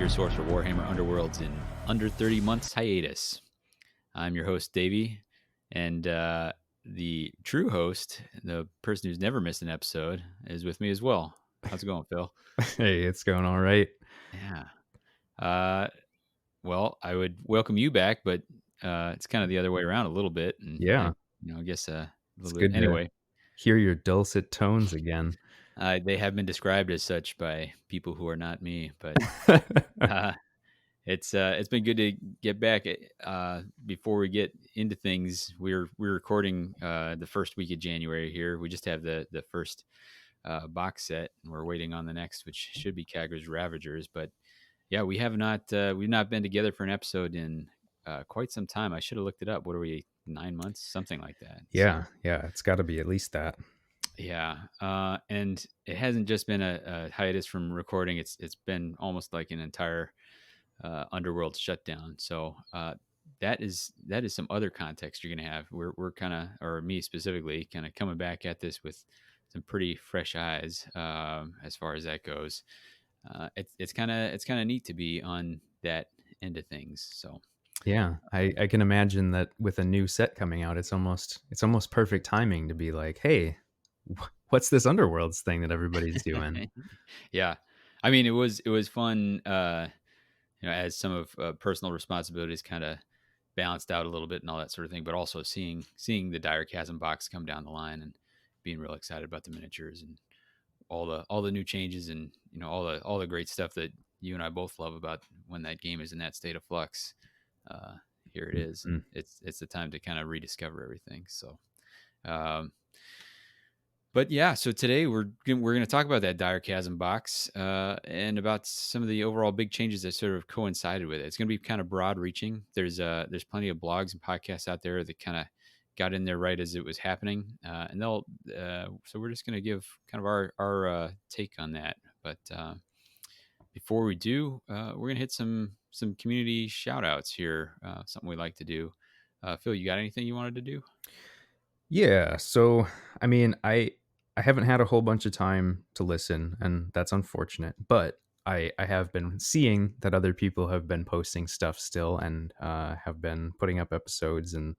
your source for Warhammer Underworlds in under 30 months hiatus. I'm your host, Davey, and the true host, the person who's never missed an episode, is with me as well. How's it going, Phil? Hey, it's going all right. Yeah. Well, I would welcome you back, but it's kind of the other way around a little bit, and Yeah, I guess a it's little bit. good to Anyway, hear your dulcet tones again. they have been described as such by people who are not me, but uh, it's been good to get back. Before we get into things, we're recording the first week of January here. We just have the first box set, and we're waiting on the next, which should be Kagra's Ravagers. But yeah, we've not been together for an episode in quite some time. I should have looked it up. What are we, 9 months, something like that? So Yeah, it's got to be at least that. yeah, and it hasn't just been a hiatus from recording. It's been almost like an entire Underworld shutdown. So that is some other context you're gonna have. We're kind of, or me specifically, kind of coming back at this with some pretty fresh eyes as far as that goes. It's kind of neat to be on that end of things. So Yeah, I can imagine that with a new set coming out, it's almost perfect timing to be like, hey, what's this Underworlds thing that everybody's doing? yeah, I mean it was fun. As some of personal responsibilities kind of balanced out a little bit and all that sort of thing, but also seeing the Dire Chasm box come down the line and being real excited about the miniatures and all the new changes and all the great stuff that you and I both love about when that game is in that state of flux. Here it is, and Mm. it's the time to kind of rediscover everything. So, um, but yeah, so today we're going to talk about that Dire Chasm box and about some of the overall big changes that sort of coincided with it. It's going to be kind of broad reaching. There's plenty of blogs and podcasts out there that kind of got in there right as it was happening, and they'll so we're just going to give kind of our take on that. But before we do, we're going to hit some community shout outs here. Something we like to do. Phil, you got anything you wanted to do? Yeah, so I mean, I haven't had a whole bunch of time to listen, and that's unfortunate. But I have been seeing that other people have been posting stuff still, and have been putting up episodes and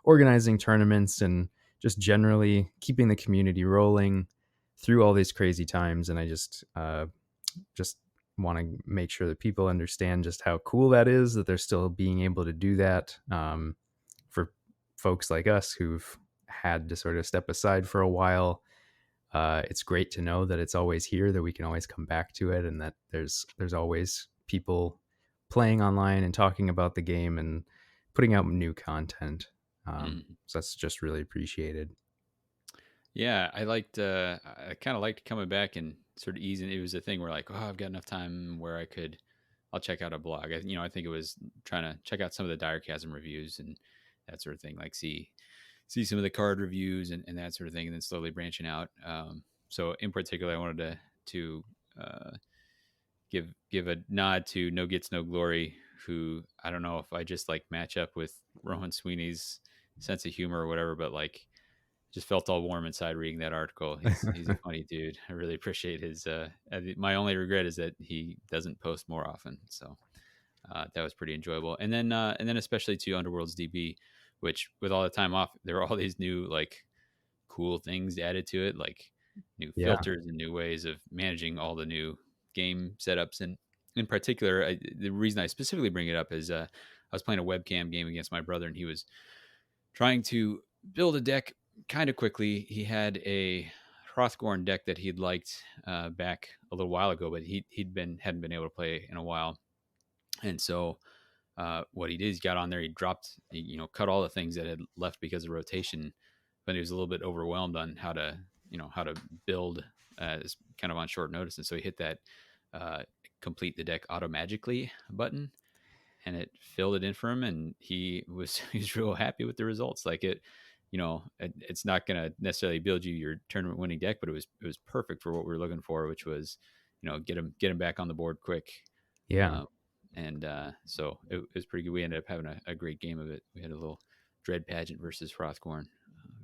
organizing tournaments, and just generally keeping the community rolling through all these crazy times. And I just want to make sure that people understand just how cool that is, that they're still being able to do that. For folks like us who've had to sort of step aside for a while, it's great to know that it's always here, that we can always come back to it, and that there's always people playing online and talking about the game and putting out new content. Mm. So that's just really appreciated. Yeah, I kind of liked coming back and sort of easing. It was a thing where like, oh, I've got enough time where I'll check out a blog. I think it was trying to check out some of the Dire Chasm reviews and that sort of thing, like see some of the card reviews and that sort of thing, and then slowly branching out. So in particular, I wanted to give a nod to No Gets No Glory, who I don't know if I just like match up with Rowan Sweeney's sense of humor or whatever, but like just felt all warm inside reading that article. He's a funny dude. I really appreciate his. My only regret is that he doesn't post more often. So that was pretty enjoyable. And then especially to Underworld's DB, which with all the time off, there were all these new like cool things added to it, like new Yeah. filters and new ways of managing all the new game setups. And in particular, the reason I specifically bring it up is I was playing a webcam game against my brother, and he was trying to build a deck kind of quickly. He had a Hrothgorn deck that he'd liked back a little while ago, but hadn't been able to play in a while. And so what he did is got on there. He dropped, cut all the things that had left because of rotation, but he was a little bit overwhelmed on how to build kind of on short notice. And so he hit that complete the deck automagically button, and it filled it in for him. And he was real happy with the results. Like it's not going to necessarily build you your tournament winning deck, but it was perfect for what we were looking for, which was, get him back on the board quick. Yeah. Uh, and so it was pretty good. We ended up having a great game of it. We had a little dread pageant versus Hrothgorn.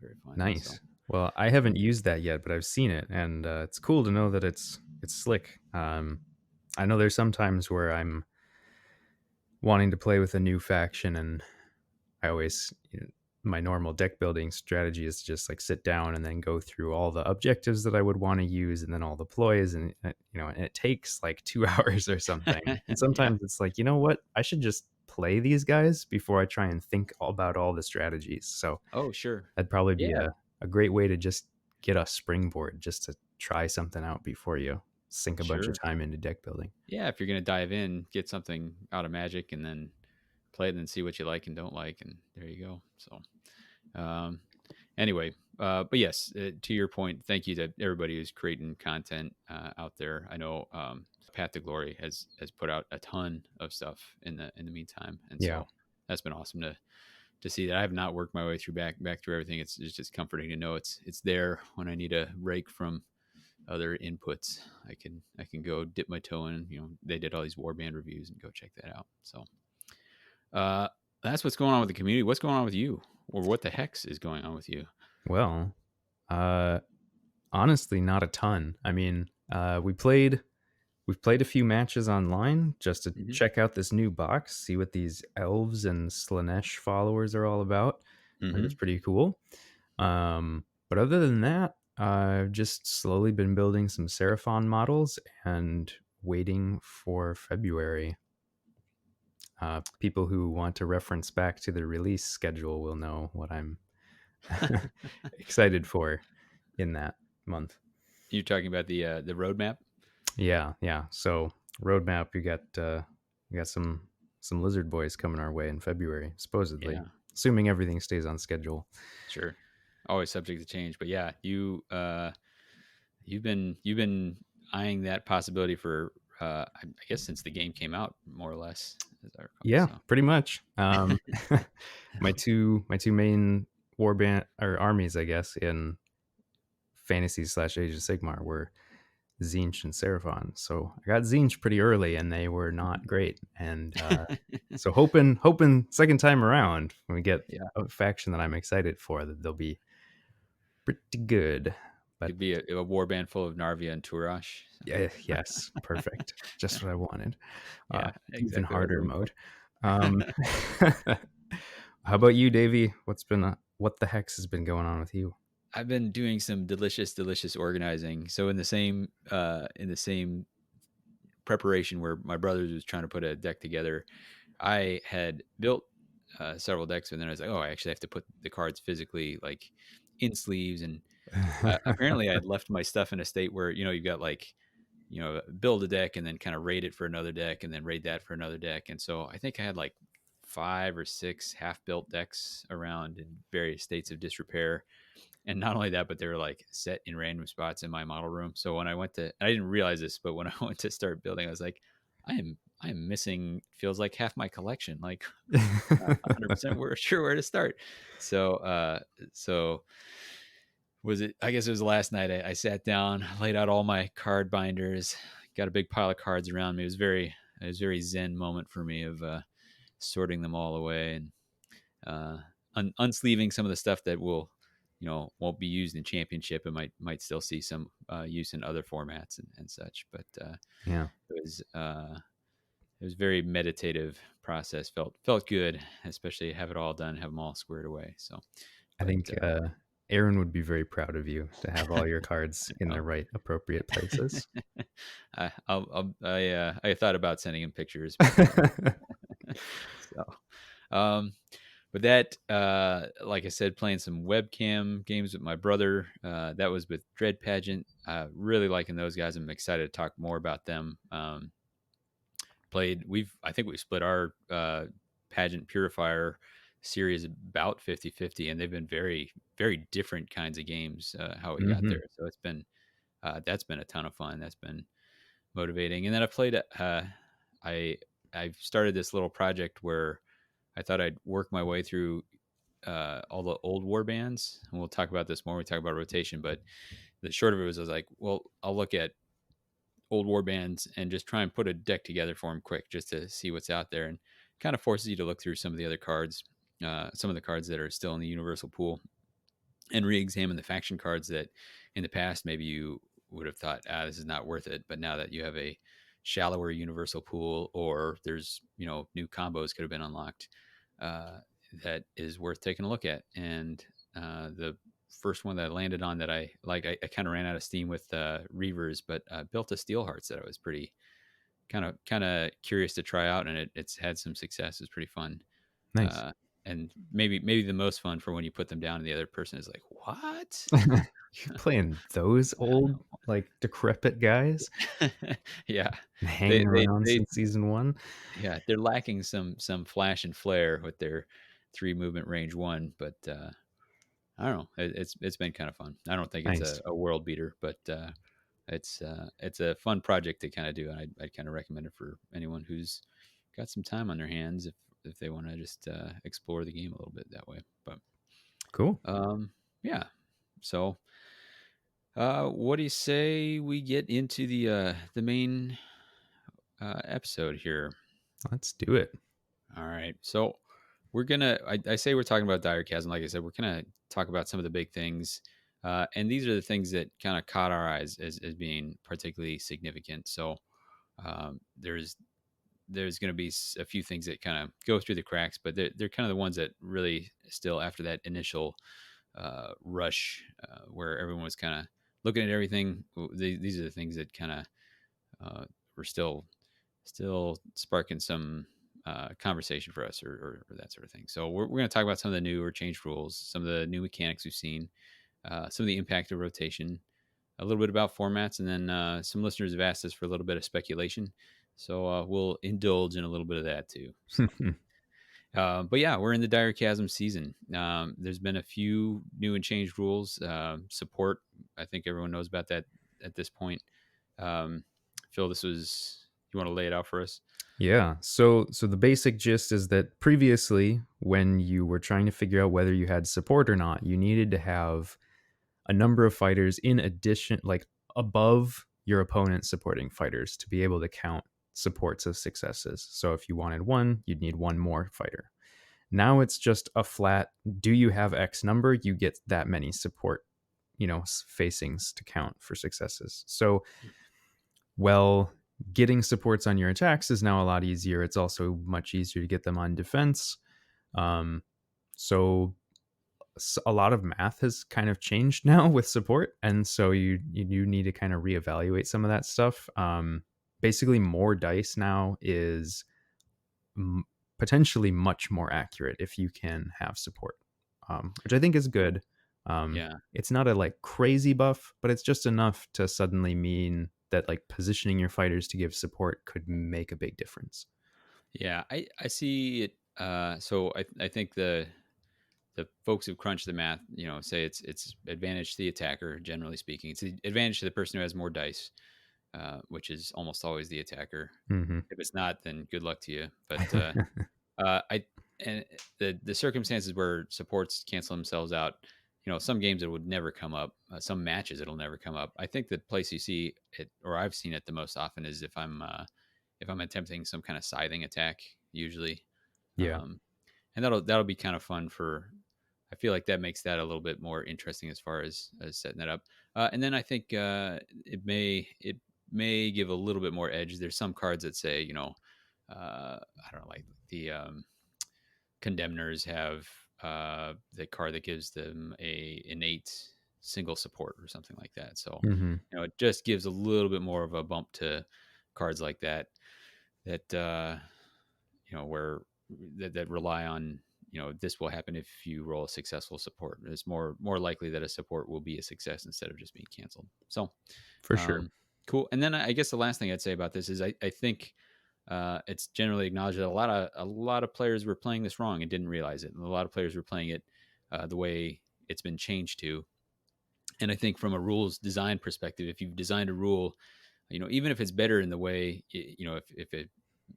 Very fun. So Nice. Well, I haven't used that yet, but I've seen it, and it's cool to know that it's slick. I know there's some times where I'm wanting to play with a new faction, and I always, my normal deck building strategy is to just like sit down and then go through all the objectives that I would want to use and then all the ploys. And, and it takes like 2 hours or something. And Yeah. sometimes it's like, you know what? I should just play these guys before I try and think about all the strategies. So Oh, sure. that'd probably be Yeah, a great way to just get a springboard just to try something out before you sink a bunch of sure. time into deck building. Yeah, if you're gonna dive in, get something out of Magic, and then play it, and then see what you like and don't like, and there you go. So, um, anyway, but yes, to your point, thank you to everybody who's creating content out there. I know Path to Glory has put out a ton of stuff in the meantime, and Yeah. so that's been awesome to see that. I have not worked my way through back through everything. It's just comforting to know it's there when I need a break from other inputs. I can go dip my toe in. They did all these warband reviews and go check that out. So uh, that's what's going on with the community. What's going on with you, or what the hex is going on with you? Well, uh, honestly, not a ton. I mean, we've played a few matches online just to Hmm. check out this new box, see what these elves and Slanesh followers are all about. I think it's Hmm. pretty cool. But other than that, I've just slowly been building some Seraphon models and waiting for February. People who want to reference back to the release schedule will know what I'm excited for in that month. You're talking about the roadmap. Yeah, yeah. So roadmap, you got some lizard boys coming our way in February, supposedly, Yeah, assuming everything stays on schedule. sure. Always subject to change, but yeah, you've been eyeing that possibility for I guess since the game came out, more or less, as I recall. Yeah, So pretty much. My two main warband or armies, I guess, in fantasy/Age of Sigmar were Zinch and Seraphon. So I got Zinch pretty early, and they were not great. And so hoping second time around when we get yeah, a faction that I'm excited for, that they'll be pretty good. But could be a war band full of Narvia and Turash. yeah, yes, perfect, just what I wanted. Yeah, Even exactly what I was harder looking for. mode. Um, how about you, Davey? What the hex has been going on with you? I've been doing some delicious organizing. So in the same preparation where my brother was trying to put a deck together, I had built several decks, and then I was like, oh, I actually have to put the cards physically like in sleeves. And apparently, I had left my stuff in a state where you've got like build a deck and then kind of raid it for another deck and then raid that for another deck. And so I think I had like 5 or 6 half built decks around in various states of disrepair. And not only that, but they were like set in random spots in my model room. So when I didn't realize this, but when I went to start building, I was like, I am missing, feels like half my collection. Like, not 100% sure where to start. So was it? I guess it was last night. I sat down, laid out all my card binders, got a big pile of cards around me. It was very zen moment for me of sorting them all away and uh, unsleeving some of the stuff that won't be used in championship. It might still see some use in other formats and such. But Yeah, it was it was very meditative process. Felt good, especially have it all done, have them all squared away. So, I but think Aaron would be very proud of you to have all your cards in the oh. right appropriate places. I thought about sending him pictures, but so um, but that like I said, playing some webcam games with my brother. That was with Dread Pageant. Really liking those guys. I'm excited to talk more about them. I think we split our pageant purifier series about 50-50, and they've been very very different kinds of games how we got Hmm. there. So that's been a ton of fun. That's been motivating. And then I I've started this little project where I thought I'd work my way through all the old war bands, and we'll talk about this more when we talk about rotation. But the short of it was, I was like, well, I'll look at old war bands and just try and put a deck together for them quick, just to see what's out there, and kind of forces you to look through some of the other cards, some of the cards that are still in the universal pool, and re-examine the faction cards that in the past maybe you would have thought, this is not worth it, but now that you have a shallower universal pool, or there's new combos could have been unlocked uh, that is worth taking a look at. And the first one that I landed on that I like, I kind of ran out of steam with Reavers, but built a Steel Hearts that I was pretty kind of curious to try out, and it's had some success. It's pretty fun. Nice. Uh, and maybe the most fun for when you put them down and the other person is like, "What?" You're playing those old, like, decrepit guys Yeah, hanging around they since season 1? yeah, they're lacking some flash and flare with their 3 movement range 1, but, I don't know, it's been kinda fun. I don't think it's a Nice. a world beater, but, it's a fun project to kinda do, and I'd kinda recommend it for anyone who's got some time on their hands if they wanna just, explore the game a little bit that way, but, Cool. um, yeah. So, what do you say we get into the main, episode here? Let's do it. All right. So I say we're talking about dire chasm. Like I said, we're gonna talk about some of the big things, and these are the things that kind of caught our eyes as being particularly significant. So there's going to be a few things that kind of go through the cracks, but they're kind of the ones that really still after that initial rush where everyone was kind of looking at everything. These are the things that kind of were still sparking some conversation for us or that sort of thing. So we're going to talk about some of the new or changed rules, some of the new mechanics we've seen, some of the impact of rotation, a little bit about formats, and then some listeners have asked us for a little bit of speculation. So we'll indulge in a little bit of that too. So, but yeah, we're in the dire chasm season. There's been a few new and changed rules. Support, I think everyone knows about that at this point. Um, Phil, you want to lay it out for us? Yeah. So the basic gist is that previously, when you were trying to figure out whether you had support or not, you needed to have a number of fighters in addition, like above your opponent's supporting fighters, to be able to count supports as successes. So if you wanted one, you'd need one more fighter. Now it's just a flat, do you have X number? You get that many support, facings to count for successes. So, well, getting supports on your attacks is now a lot easier. It's also much easier to get them on defense. Um, so a lot of math has kind of changed now with support, and so you need to kind of reevaluate some of that stuff. Basically, more dice now is m- potentially much more accurate if you can have support, which I think is good. Yeah. It's not a like crazy buff, but it's just enough to suddenly mean that like positioning your fighters to give support could make a big difference. Yeah, I see it. So I think the folks who crunch the math, say it's advantage to the attacker. Generally speaking, it's the advantage to the person who has more dice, which is almost always the attacker. Hmm. If it's not, then good luck to you. But I and the circumstances where supports cancel themselves out. Some games it would never come up. Some matches it'll never come up. I think the place you see it, or I've seen it the most often, is if I'm attempting some kind of scything attack, usually, Yeah, um, and that'll be kind of fun for. I feel like that makes that a little bit more interesting as far as setting that up. And then I think it may give a little bit more edge. There's some cards that say, I don't know, like the condemners have the card that gives them a innate single support or something like that. So, hmm it just gives a little bit more of a bump to cards like that that where that rely on this will happen if you roll a successful support. It's more likely that a support will be a success instead of just being canceled. So for sure. um, cool. And then I guess the last thing I'd say about this is I think it's generally acknowledged that a lot of players were playing this wrong and didn't realize it. And a lot of players were playing it the way it's been changed to. And I think from a rules design perspective, if you've designed a rule, even if it's better in the way, if it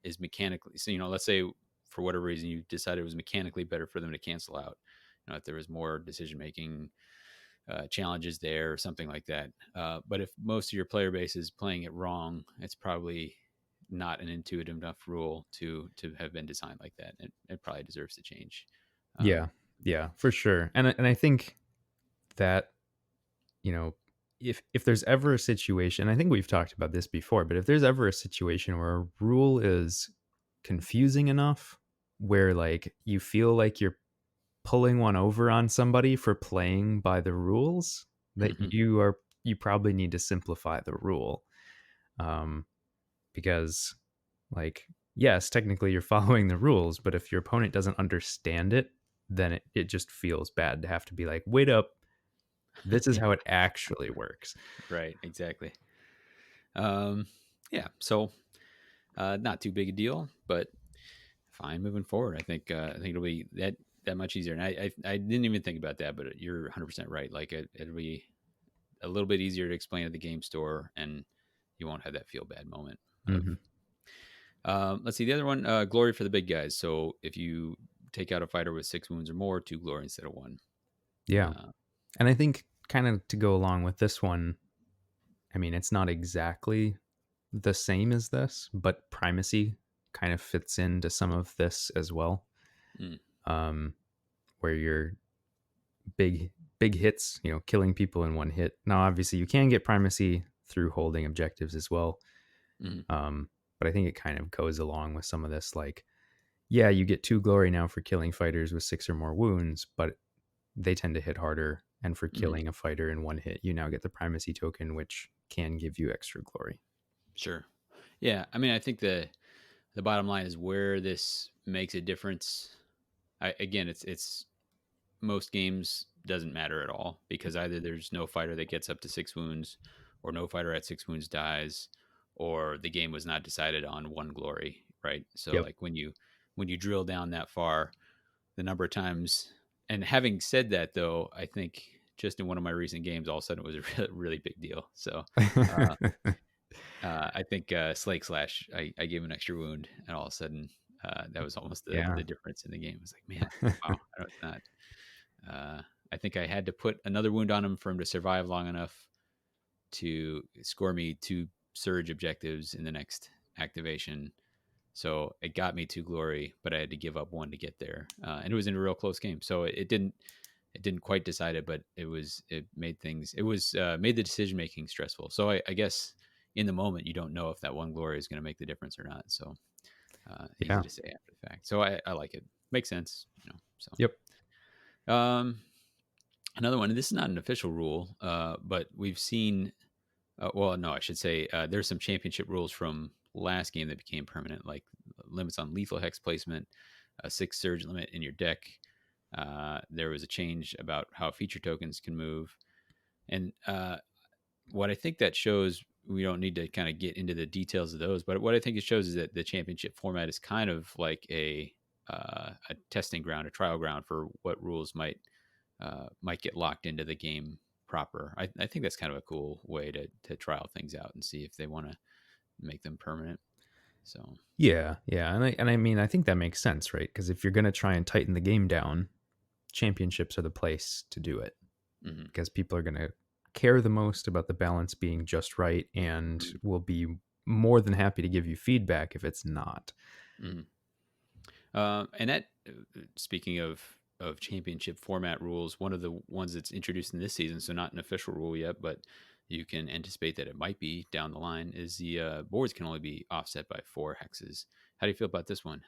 is mechanically, so, let's say for whatever reason you decided it was mechanically better for them to cancel out, if there was more decision making challenges there or something like that. But if most of your player base is playing it wrong, it's probably not an intuitive enough rule to have been designed like that. It probably deserves to change. Yeah, Um, yeah, for sure. And I think that, you know if there's ever a situation, I think we've talked about this before, but if there's ever a situation where a rule is confusing enough where like you feel like you're pulling one over on somebody for playing by the rules, that Hmm. you probably need to simplify the rule. Um, because like yes, technically you're following the rules, but if your opponent doesn't understand it, then it just feels bad to have to be like, wait up, this is Yeah, how it actually works. right. Exactly. Um, yeah. So not too big a deal, but fine moving forward. I think it'll be that much easier. And I didn't even think about that, but you're 100% right. Like it'll be a little bit easier to explain at the game store, and you won't have that feel bad moment of. Hmm. Let's see the other one. Glory for the big guys. So if you take out a fighter with 6 wounds or more, 2 glory instead of one. Yeah. Uh, And I think kind of to go along with this one, I mean, it's not exactly the same as this, but primacy kind of fits into some of this as well. mm, Um, where you're big hits, killing people in one hit. Now, obviously, you can get primacy through holding objectives as well. mm, Um, but I think it kind of goes along with some of this, like, yeah, you get 2 glory now for killing fighters with 6 or more wounds, but they tend to hit harder. And for mm, killing a fighter in one hit, you now get the primacy token, which can give you extra glory. sure. Yeah. I mean, I think the bottom line is where this makes a difference. Again, it's most games doesn't matter at all because either there's no fighter that gets up to 6 wounds, or no fighter at 6 wounds dies, or the game was not decided on 1 glory, right? So Yep. like when you drill down that far, the number of times. And having said that, though, I think just in one of my recent games, all of a sudden it was a really, really big deal. So uh, I think Slake Slash, I gave him an extra wound, and all of a sudden that was almost Yeah. the difference in the game. It was like, man, wow, I don't, not. I think I had to put another wound on him for him to survive long enough to score me 2 surge objectives in the next activation. So it got me 2 glory, but I had to give up one to get there, and it was in a real close game. So it didn't quite decide it, but it made things it was made the decision making stressful. So I guess in the moment you don't know if that 1 glory is going to make the difference or not. So easy Yeah. to say after the fact. So I like it. Makes sense, you know. Yep. So another one. This is not an official rule, but we've seen. Well, no, I should say there's some championship rules from last game that became permanent, like limits on lethal hex placement, a 6 surge limit in your deck. There was a change about how feature tokens can move, and what I think that shows. We don't need to kind of get into the details of those, but what I think it shows is that the championship format is kind of like a testing ground, a trial ground for what rules might get locked into the game proper. I think that's kind of a cool way to trial things out and see if they want to make them permanent. So, Yeah. Yeah. And I mean, I think that makes sense, right? Because if you're going to try and tighten the game down, championships are the place to do it mhm, because people are going to care the most about the balance being just right and mhm, will be more than happy to give you feedback if it's not. mhm. And that, speaking of championship format rules, one of the ones that's introduced in this season, so not an official rule yet, but you can anticipate that it might be down the line, is the boards can only be offset by 4 hexes. How do you feel about this one?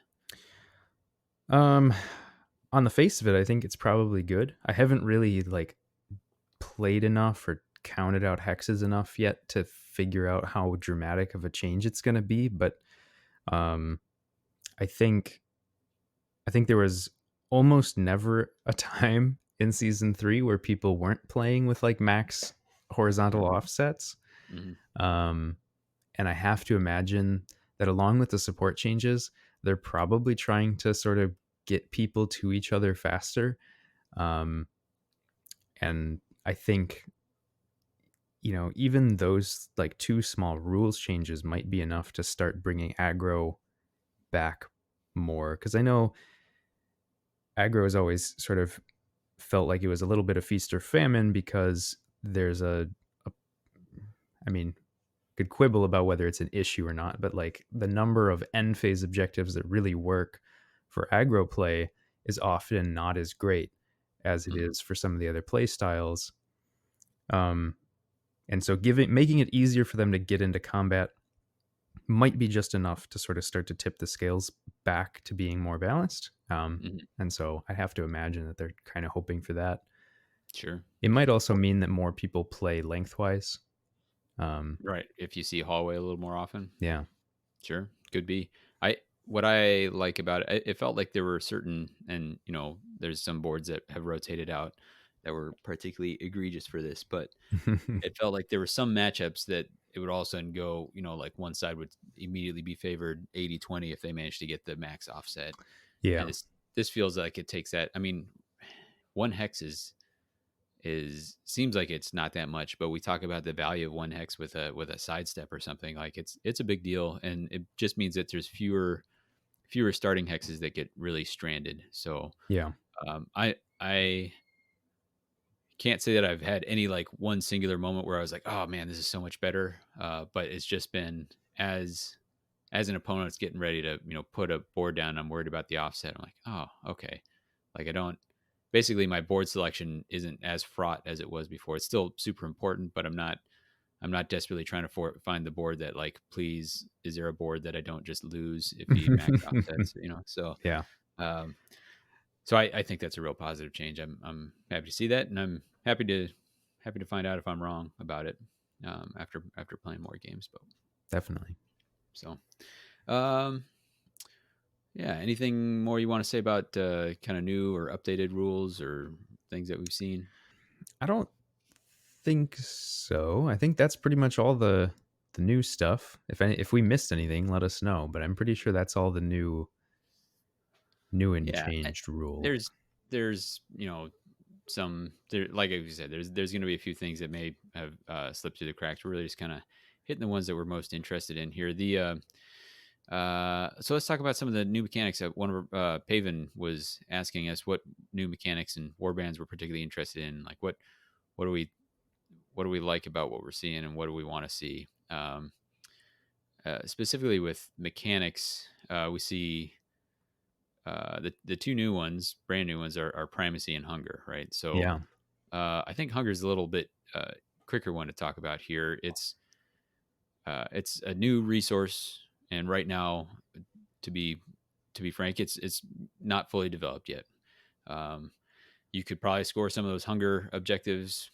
Um, on the face of it, I think it's probably good. I haven't really like played enough or counted out hexes enough yet to figure out how dramatic of a change it's going to be, but um, I think I think there was almost never a time in season 3 where people weren't playing with like max horizontal Hmm. offsets. Hmm. Um, and I have to imagine that along with the support changes, they're probably trying to sort of get people to each other faster. Um, and I think, even those like 2 small rules changes might be enough to start bringing aggro back more. Cause I know aggro has always sort of felt like it was a little bit of feast or famine because there's a I mean, could quibble about whether it's an issue or not, but like the number of end phase objectives that really work for aggro play is often not as great as it Hmm. is for some of the other play styles. Um, And so giving making it easier for them to get into combat might be just enough to sort of start to tip the scales back to being more balanced. Mhm. And so I have to imagine that they're kind of hoping for that. Sure. It might also Well, mean that more people play lengthwise. right. If you see hallway a little more often. Yeah. Sure, could be. I What I like about it, it felt like there were certain, and there's some boards that have rotated out that were particularly egregious for this, but it felt like there were some matchups that it would all of a sudden go, like one side would immediately be favored 80-20 if they managed to get the max offset. And Yeah. this feels like it takes that. I mean, one hex is seems like it's not that much, but we talk about the value of one hex with a sidestep or something. Like it's a big deal, and it just means that there's fewer starting hexes that get really stranded. So Yeah. I can't say that I've had any like one singular moment where I was like, oh man, this is so much better. But it's just been as an opponent that's getting ready to put a board down, I'm worried about the offset. I'm like, oh, okay. Like I don't. Basically, my board selection isn't as fraught as it was before. It's still super important, but I'm not desperately trying to find the board that like, please, is there a board that I don't just lose if he max offsets? So Yeah. um, so I think that's a real positive change. I'm happy to see that, and I'm happy to find out if I'm wrong about it after playing more games. But Definitely. so um, yeah, anything more you want to say about kind of new or updated rules or things that we've seen? I don't think so. I think that's pretty much all the new stuff. If we missed anything, let us know. But I'm pretty sure that's all the new and Yeah, changed rules. there's some there, like you said, there's going to be a few things that may have slipped through the cracks. We're really just kind of hitting the ones that we're most interested in here. So let's talk about some of the new mechanics. That one of Paven was asking us what new mechanics and warbands we're particularly interested in. Like what do we what do we like about what we're seeing, and what do we want to see? Specifically with mechanics, we see the two new ones, brand new ones, are primacy and hunger, right? So Yeah. I think hunger is a little bit quicker one to talk about here. It's a new resource, and right now, to be to be frank, it's not fully developed yet. Um, you could probably score some of those hunger objectives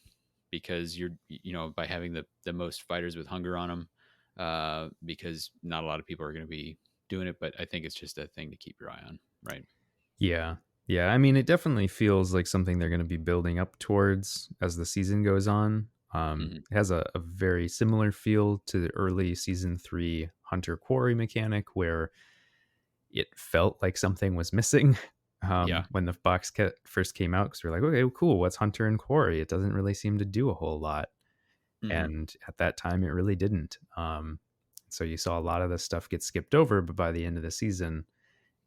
because you're by having the most fighters with hunger on them, because not a lot of people are going to be doing it. But I think it's just a thing to keep your eye on, right? Yeah. Yeah. I mean, it definitely feels like something they're going to be building up towards as the season goes on. Hmm. It has a very similar feel to the early season 3 Hunter Quarry mechanic, where it felt like something was missing Yeah. when the box first came out. Because we're like, okay, cool. What's Hunter and Quarry? It doesn't really seem to do a whole lot. Hmm. And at that time, it really didn't. So you saw a lot of this stuff get skipped over, but by the end of the season,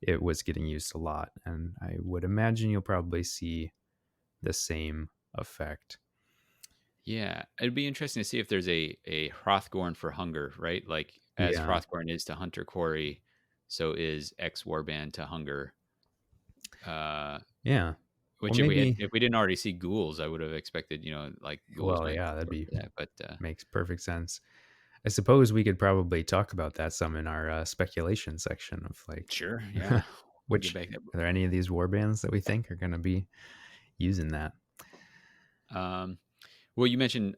it was getting used a lot. And I would imagine you'll probably see the same effect. Yeah, it'd be interesting to see if there's a Hrothgorn for hunger, right? Like as Yeah. Hrothgorn is to Hunter Quarry, so is X Warband to hunger. Uh, Yeah. Well, which maybe, if we didn't already see ghouls, I would have expected like ghouls well, might yeah, that'd work be for that. But makes perfect sense. I suppose we could probably talk about that some in our speculation section of like, sure, yeah, we'll get which back. are there any of these war bands that we think are going to be using that? Um, well, you mentioned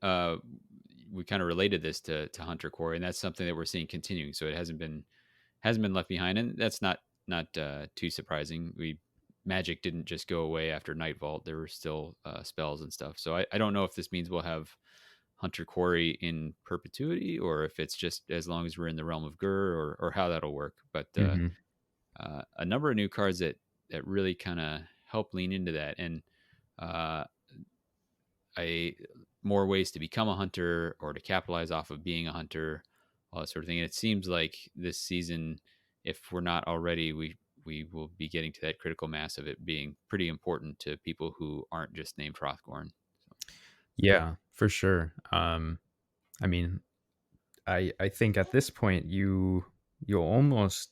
we kind of related this to Hunter Quarry, and that's something that we're seeing continuing. So it hasn't been left behind, and that's not too surprising. Magic didn't just go away after Night Vault. There were still spells and stuff. So I don't know if this means we'll have Hunter Quarry in perpetuity, or if it's just as long as we're in the realm of Gur, or how that'll work. But Hmm. a number of new cards that really kind of help lean into that, and uh, I more ways to become a hunter or to capitalize off of being a hunter, all that sort of thing. And it seems like this season, if we're not already, we will be getting to that critical mass of it being pretty important to people who aren't just named Hrothgorn. So, Yeah, for sure. I mean, I think at this point you'll almost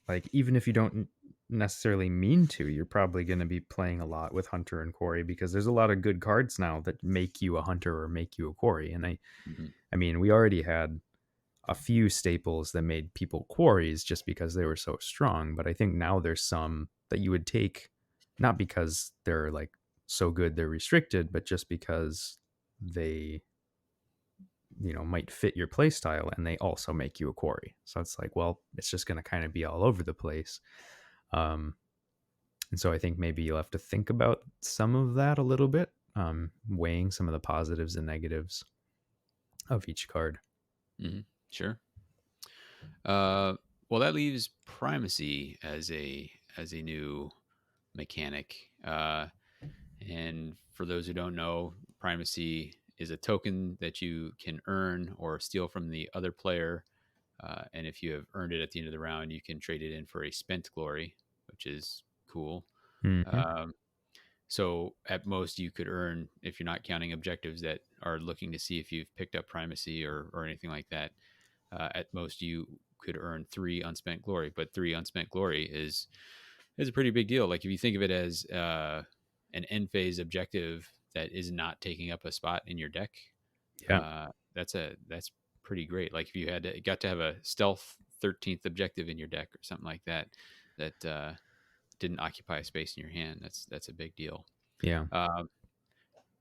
like, even if you don't necessarily mean to. You're probably going to be playing a lot with hunter and quarry because there's a lot of good cards now that make you a hunter or make you a quarry. And Mhm. I mean, we already had a few staples that made people quarries just because they were so strong. But I think now there's some that you would take not because they're like so good they're restricted, but just because they, might fit your play style and they also make you a quarry. So it's like, well, it's just going to kind of be all over the place. Um, and so I think maybe you'll have to think about some of that a little bit, weighing some of the positives and negatives of each card. Mhm. Sure. Uh, well, that leaves primacy as a new mechanic. And for those who don't know, primacy is a token that you can earn or steal from the other player. And if you have earned it at the end of the round, you can trade it in for a spent glory, which is cool. Hmm. Um, so at most, you could earn, if you're not counting objectives that are looking to see if you've picked up primacy or anything like that, at most you could earn 3 unspent glory. But 3 unspent glory is a pretty big deal. Like if you think of it as an end phase objective that is not taking up a spot in your deck, Yeah. that's pretty great. Like if you got to have a stealth 13th objective in your deck or something like that, that didn't occupy a space in your hand. That's a big deal. Yeah. Um,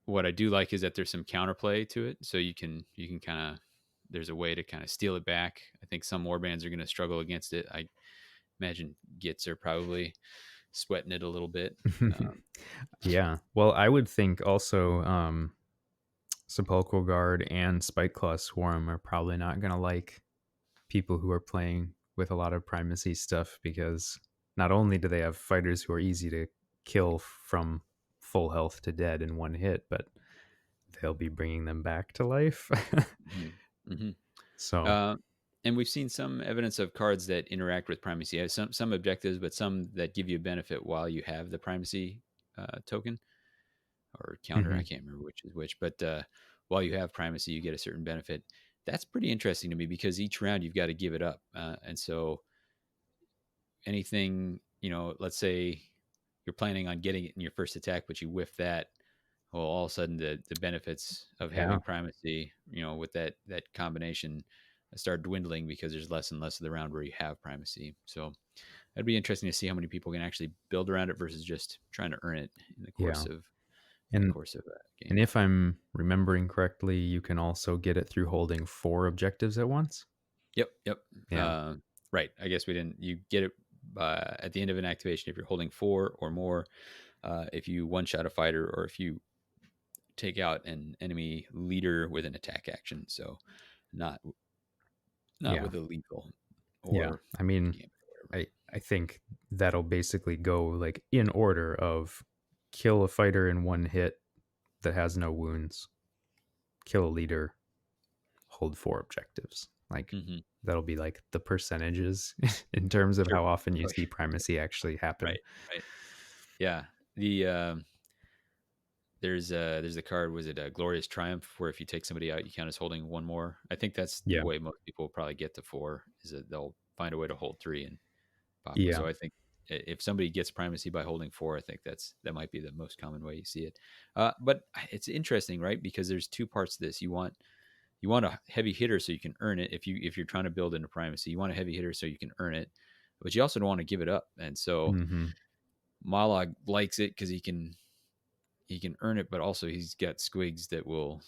what I do like is that there's some counterplay to it, so you can kind of there's a way to kind of steal it back. I think some warbands are going to struggle against it. I imagine Gits are probably sweating it a little bit. Um, Yeah. Well, I would think also Sepulchral Guard and Spike Claw Swarm are probably not going to like people who are playing with a lot of primacy stuff because not only do they have fighters who are easy to kill from full health to dead in one hit, but they'll be bringing them back to life. mhm, mhm. So, Uh, and we've seen some evidence of cards that interact with primacy. Some objectives, but some that give you a benefit while you have the primacy token or counter. I mhm, can't remember which is which, but while you have primacy, you get a certain benefit. That's pretty interesting to me because each round you've got to give it up, and so anything let's say you're planning on getting it in your first attack, but you whiff that. Well, all of a sudden the benefits of yeah, having primacy, with that combination, start dwindling because there's less and less of the round where you have primacy. So it'd be interesting to see how many people can actually build around it versus just trying to earn it in the yeah. course of And a and game. if I'm remembering correctly, you can also get it through holding 4 objectives at once. Yep, yep. Yeah. Right. I guess we didn't. You get it at the end of an activation if you're holding 4 or more. If you one shot a fighter, or if you take out an enemy leader with an attack action. So not not Yeah. with a lethal Yeah. or I mean, gambit or whatever. I think that'll basically go like in order of kill a fighter in one hit that has no wounds, kill a leader, hold 4 objectives. Like Hmm. that'll be like the percentages in terms of Sure. how often you Oh, see primacy actually happen. right. Right. Yeah. The there's a card. Was it a Glorious Triumph, where if you take somebody out, you count as holding 1 more. I think that's the Yeah. way most people will probably get to 4. Is that they'll find a way to hold 3 and pop them. Yeah. So I think if somebody gets primacy by holding 4, I think that might be the most common way you see it. But it's interesting, right? Because there's two parts to this. You want a heavy hitter so you can earn it. If you're trying to build into primacy, you want a heavy hitter so you can earn it, but you also don't want to give it up. And so Mhm. Malog likes it because he can earn it, but also he's got squigs that will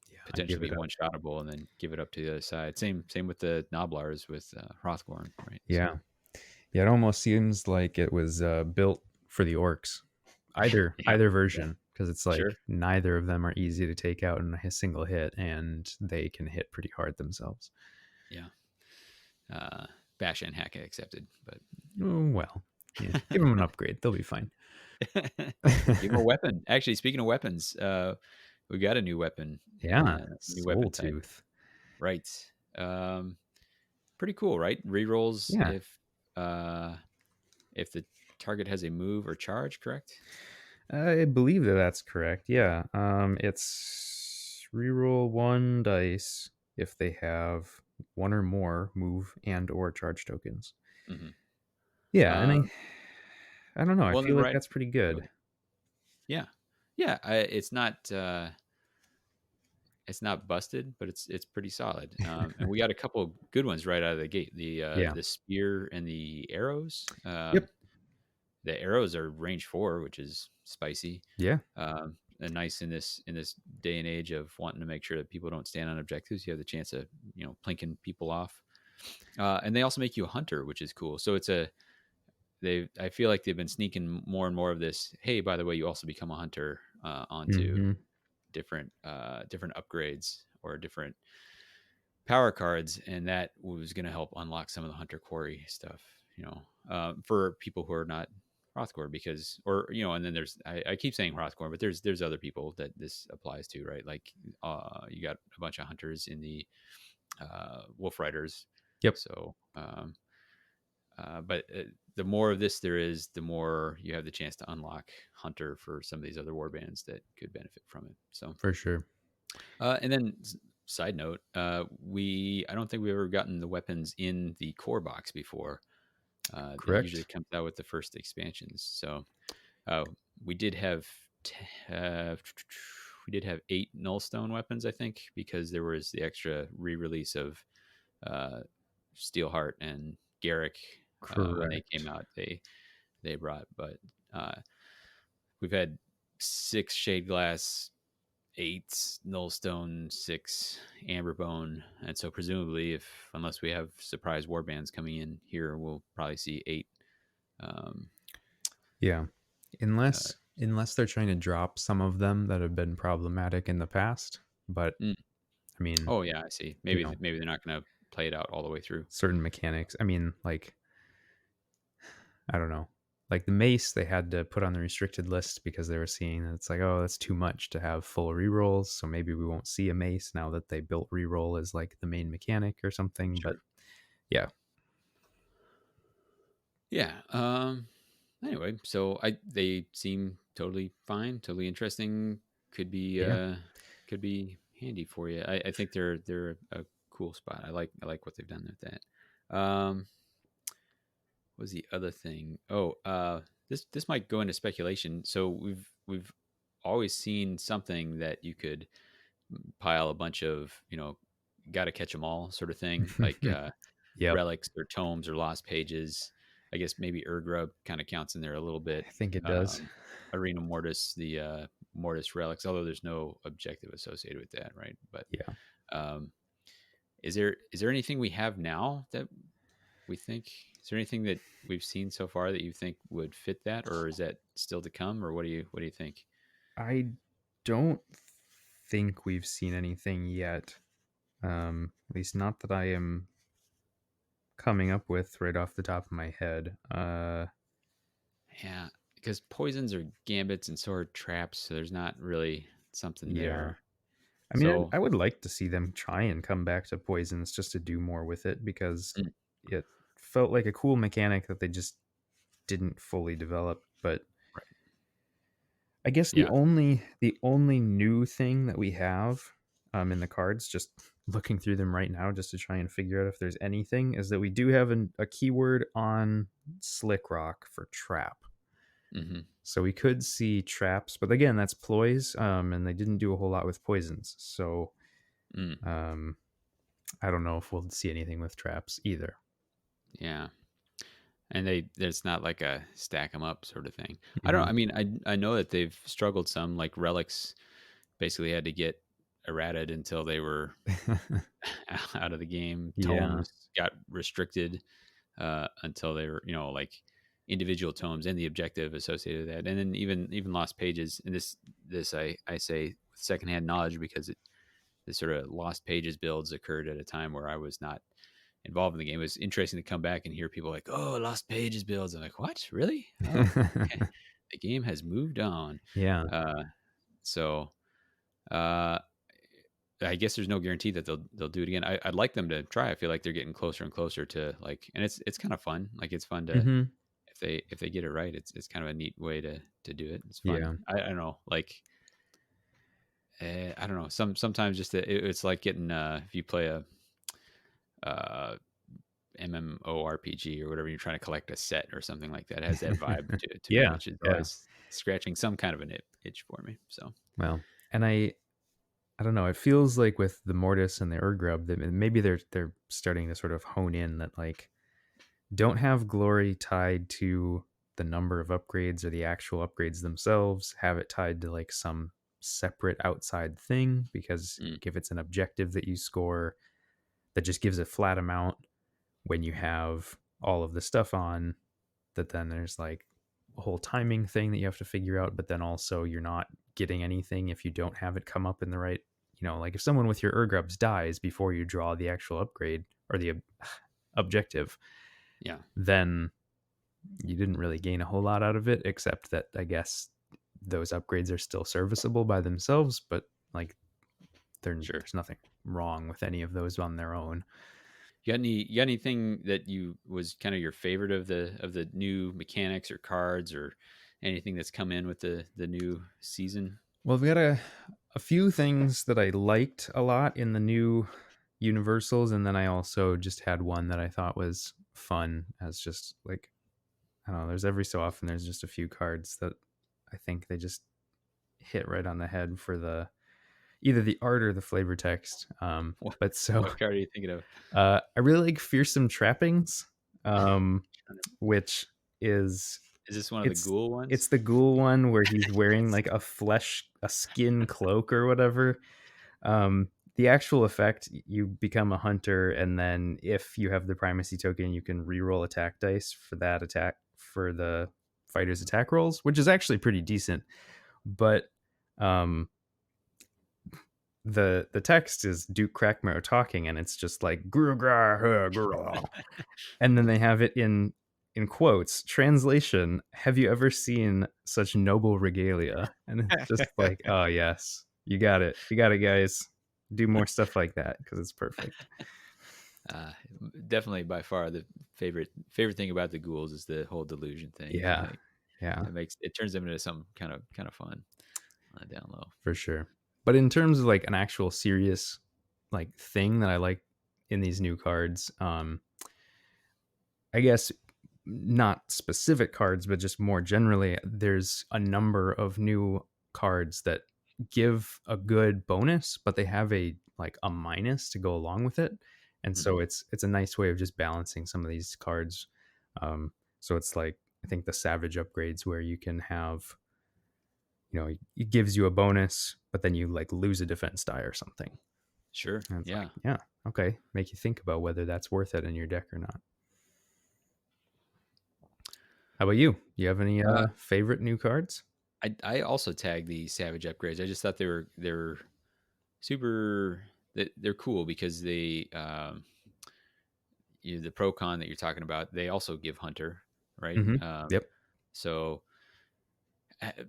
Yeah, I potentially give be it up. one shotable and then give it up to the other side. Same with the Noblars with Hrothgorn, right? Yeah. So Yeah, it almost seems like it was built for the orcs. yeah, Either yeah, version, because it's sure, like neither of them are easy to take out in a single hit, and they can hit pretty hard themselves. yeah. Bash and hack accepted, but Oh, well, yeah, give them an upgrade; they'll be fine. give him a weapon. Actually, speaking of weapons, we got a Yeah, new Soul weapon type. Tooth. Right. Um, Pretty cool, right? Rerolls Yeah, if the target has a move or charge, correct? I believe that that's correct. Yeah, it's reroll 1 dice if they have one or more move and or charge tokens. Hmm. Yeah, and Uh, I don't know. I Well, then feel like right. that's pretty Go good. ahead. Yeah. Yeah, it's not busted, but it's pretty solid. And we got a couple of good ones right out of the gate. Yeah. The spear and the arrows. Yep. The arrows are range 4, which is spicy. Yeah. And nice in this day and age of wanting to make sure that people don't stand on objectives. You have the chance of plinking people off. And they also make you a hunter, which is cool. So it's a they. I feel like they've been sneaking more and more of this. Hey, by the way, you also become a hunter onto Hmm. different upgrades or different power cards, and that was going to help unlock some of the hunter quarry stuff. For people who are not Rothcore, because and then I keep saying Rothcore, but there's other people that this applies to, right? Like you got a bunch of hunters in the Wolf Riders, Yep. so but the more of this there is, the more you have the chance to unlock hunter for some of these other war bands that could benefit from it. So For sure. and then side note, I don't think we've ever gotten the weapons in the core box before. That usually Correct. comes out with the first expansions. So uh, we did have uh, we did have 8 nullstone weapons, I think, because there was the extra re-release of uh, Steelheart and Garrick when they came Correct. out. They brought, but uh, we've had 6 shade glass, 8 nullstone, 6 amberbone, and so presumably, if unless we have surprise warbands coming in here, we'll probably see 8. Um, Yeah. uh, Unless they're trying to drop some of them that have been problematic in the past. But mm, I mean, oh yeah, I see. you know, Maybe they're not going to play it out all the way through. certain mechanics. I mean, like, I don't know. Like the mace, they had to put on the restricted list because they were seeing that it's like, oh, that's too much to have full rerolls. So maybe we won't see a mace now that they built reroll as like the main mechanic or something. But Sure. yeah, Yeah. Anyway, so I they seem totally fine, totally interesting. yeah, Could be handy for you. I think they're a cool spot. I like what they've done with that. What was the other thing? Oh, this might go into speculation. So we've always seen something that you could pile a bunch of, got to catch them all sort of thing, like yep. relics or tomes or lost pages. I guess maybe Urgrub kind of counts in there a little bit. I think it does. Um, Arena Mortis, the Mortis relics, although there's no objective associated with that, right? But Yeah. um, is there anything we have now that we think? Is there anything that we've seen so far that you think would fit that, or is that still to come, or what do you think? I don't think we've seen anything yet. At least not that I am coming up with right off the top of my head. Yeah, because poisons are gambits and so are traps, so there's not really something Yeah. there. I mean, So I would like to see them try and come back to poisons just to do more with it because mm, it felt like a cool mechanic that they just didn't fully develop. But right, I guess yeah, the only new thing that we have in the cards, just looking through them right now, just to try and figure out if there's anything, is that we do have a keyword on Slick Rock for trap. hmm So we could see traps, but again, that's ploys, and they didn't do a whole lot with poisons. So mm, um, I don't know if we'll see anything with traps either. yeah. And there's not like a stack them up sort of thing. I don't. Mhm. I mean, I know that they've struggled some. Like relics, basically had to get errated until they were out of the game. Yeah, Tomes got restricted until they were, like individual tomes and the objective associated with that, and then even lost pages. And this I say with secondhand knowledge because the sort of lost pages builds occurred at a time where I was not involved in the game. It was interesting to come back and hear people like, "Oh, lost pages builds." I'm like, "What? Really? Oh, okay." The game has moved on. yeah. Uh, so uh, I guess there's no guarantee that they'll do it again. I'd like them to try. I feel like they're getting closer and closer to like, and it's kind of fun. Like it's fun to Hmm. if they get it right. It's kind of a neat way to do it. It's fun. Yeah. I don't know. Like I don't know. Sometimes just it's like getting if you play a uh MMORPG or whatever. You're trying to collect a set or something like that. It has that vibe to me, Yeah, which is yeah. always scratching some kind of an itch for me. So Well, and I don't know. It feels like with the Mortis and the Urgrub that maybe they're starting to sort of hone in that like don't have glory tied to the number of upgrades or the actual upgrades themselves. Have it tied to like some separate outside thing because mm, if it's an objective that you score that just gives a flat amount when you have all of the stuff on, that then there's like a whole timing thing that you have to figure out, but then also you're not getting anything if you don't have it come up in the right, like if someone with your Urgrubs dies before you draw the actual upgrade or the objective, yeah, then you didn't really gain a whole lot out of it, except that I guess those upgrades are still serviceable by themselves, but like sure. there's nothing wrong with any of those on their own. You got anything that you was kind of your favorite of the new mechanics or cards or anything that's come in with the new season? Well, we got a few things that I liked a lot in the new universals, and then I also just had one that I thought was fun as just like I don't know, there's every so often there's just a few cards that I think they just hit right on the head for the either the art or the flavor text. What But so what card are you thinking of? I really like Fearsome Trappings, um, which is Is this one of the it's ghoul it's ones? the ghoul one where he's wearing like a skin cloak or whatever. The actual effect, you become a hunter, and then if you have the primacy token, you can reroll attack dice for that attack for the fighter's attack rolls, which is actually pretty decent. But um, the text is Duke Crackmare talking, and it's just like "Grr, grr, grr, grr." And then they have it in quotes translation. Have you ever seen such noble regalia? And it's just like, oh yes, you got it, guys. Do more stuff like that because it's perfect. Uh, Definitely by far the favorite thing about the ghouls is the whole delusion thing. Yeah, Like yeah, it turns them into some kind of fun down low. for sure. But in terms of like an actual serious like thing that I like in these new cards, I guess not specific cards, but just more generally, there's a number of new cards that give a good bonus, but they have a like a minus to go along with it. And so Hmm. it's a nice way of just balancing some of these cards. So it's like I think the Savage upgrades where you can have, it gives you a bonus, but then you like lose a defense die or something. Sure. And it's like, Yeah. yeah, okay, make you think about whether that's worth it in your deck or not. How about you? Do you have any Uh, favorite new cards? I also tag the Savage upgrades. I just thought they were super. They're cool because the pro con that you're talking about, they also give Hunter, right? Mhm. Yep. So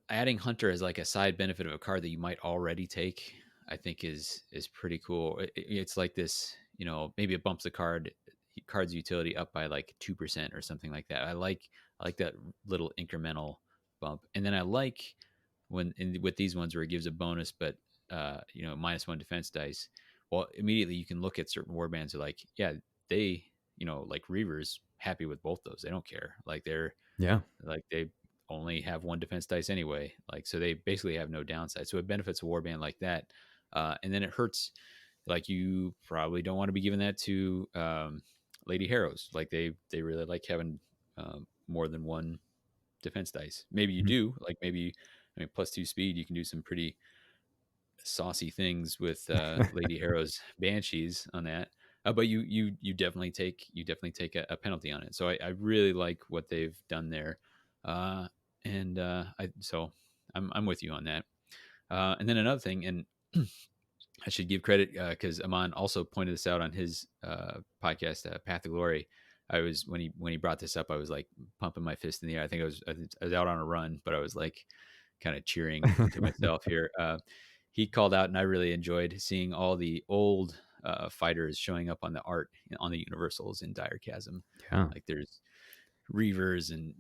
adding Hunter as like a side benefit of a card that you might already take, I think is pretty cool. It's like this, maybe it bumps the card's utility up by like 2% or something like that. I like that little incremental bump, and then I like with these ones where it gives a bonus, but -1 defense dice. Well, immediately you can look at certain warbands. Are like, yeah, they, like Reavers, happy with both those. They don't care. Yeah. They only have one defense dice anyway. Like, so they basically have no downside. So it benefits a warband like that. And then it hurts. Like, you probably don't want to be giving that to Lady Harrows. Like, they really like having more than one defense dice. Maybe you Mhm. do. Like, maybe, I mean, +2 speed, you can do some pretty saucy things with Lady Harrow's banshees on that. But you definitely take a penalty on it. So I really like what they've done there, and I'm with you on that. And then another thing, and I should give credit because Amon also pointed this out on his podcast, Path to Glory. I was when he brought this up, I was like pumping my fist in the air. I was out on a run, but I was like kind of cheering to myself here. He called out, and I really enjoyed seeing all the old fighters showing up on the art on the Universals in Dire Chasm. Yeah. Like, there's Reavers, and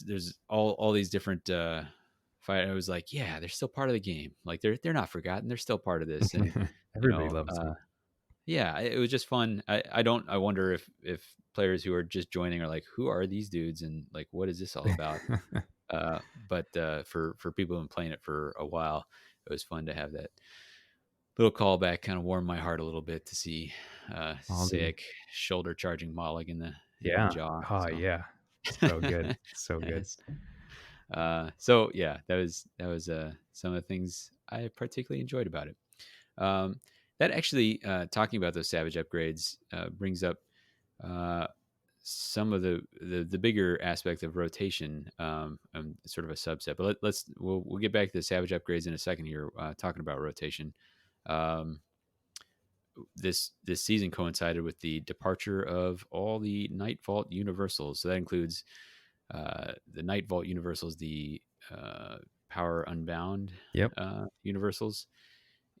there's all these different fight. I was like, yeah, they're still part of the game. Like, they're not forgotten. They're still part of this, and you Everybody know, loves uh, them. yeah, it was just fun. I wonder if players who are just joining are like, who are these dudes and like what is this all about? But for people who've been playing it for a while, it was fun to have that little callback, kind of warmed my heart a little bit to see All the sick shoulder charging Mollig in the yeah. jaw. Oh, So yeah. So good. So good. yes. So yeah, that was some of the things I particularly enjoyed about it. That actually, talking about those Savage upgrades, brings up uh, some of the bigger aspect of rotation, sort of a subset. But we'll get back to the Savage upgrades in a second here. Talking about rotation, um, this season coincided with the departure of all the Night Vault Universals. So that includes the Night Vault Universals, the Power Unbound Yep. Universals,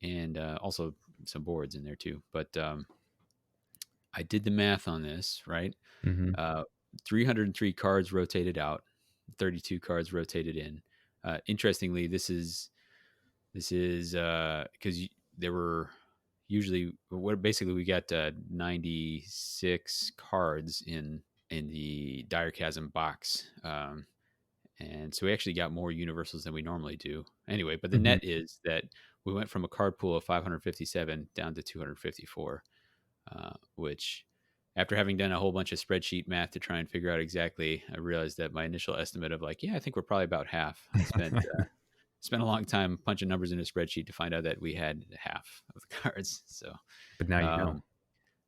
and also some boards in there too. But I did the math on this, right? Mhm. Uh, 303 cards rotated out, 32 cards rotated in. Interestingly, this is because there were usually what basically we got 96 cards in the Dire Chasm box. And so we actually got more universals than we normally do. Anyway, but the Mhm. net is that we went from a card pool of 557 down to 254, which after having done a whole bunch of spreadsheet math to try and figure out exactly, I realized that my initial estimate of like, yeah, I think we're probably about half. I spent a long time punching numbers in a spreadsheet to find out that we had half of the cards. So, But now you know. um,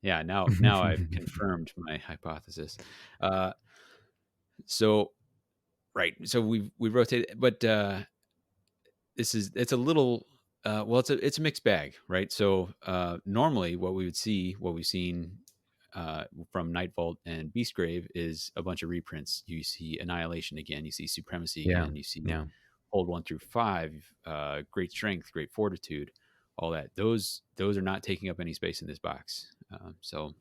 yeah, now I've confirmed my hypothesis. Uh, so right, so we rotated, but it's a little well, it's a mixed bag, right? So normally what we've seen from Nightvault and Beastgrave is a bunch of reprints. You see Annihilation again, you see Supremacy Yeah. again, you see Yeah. Hold 1 through 5, Great Strength, Great Fortitude, all that. Those are not taking up any space in this box. So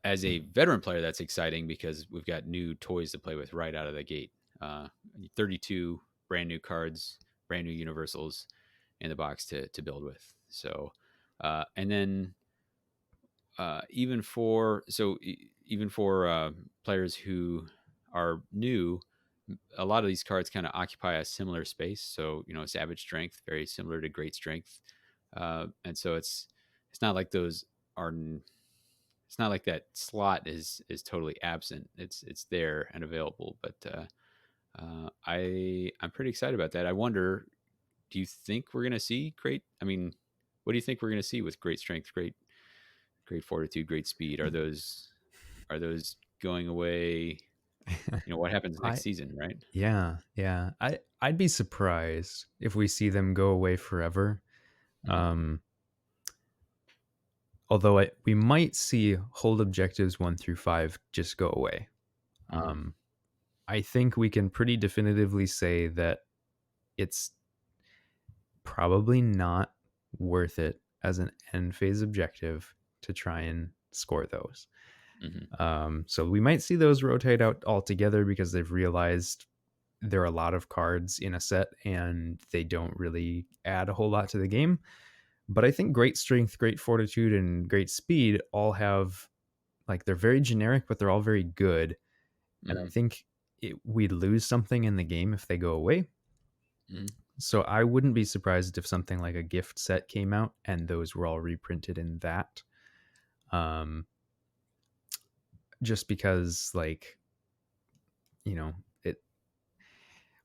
as a veteran player, that's exciting because we've got new toys to play with right out of the gate. Uh, 32 brand new cards, brand new universals in the box to build with. So, and then even for players who are new, a lot of these cards kind of occupy a similar space. So Savage Strength, very similar to Great Strength, and so it's not like those are it's not like that slot is totally absent. It's there and available. But I'm pretty excited about that. I wonder, do you think we're gonna see great? I mean, what do you think we're gonna see with Great Strength, Great Fortitude, Great Speed? Are those going away? What happens next I season, right? Yeah, yeah. I'd be surprised if we see them go away forever. Mm-hmm. Um, although we might see hold objectives 1 through 5 just go away. Mm-hmm. Um, I think we can pretty definitively say that it's probably not worth it as an end phase objective to try and score those. Mm-hmm. So we might see those rotate out altogether because they've realized there are a lot of cards in a set and they don't really add a whole lot to the game. But I think great strength, great fortitude, and great speed all have like they're very generic, but they're all very good. And I Mm-hmm. think we'd lose something in the game if they go away. Mm-hmm. So I wouldn't be surprised if something like a gift set came out and those were all reprinted in that. Um, just because like you know it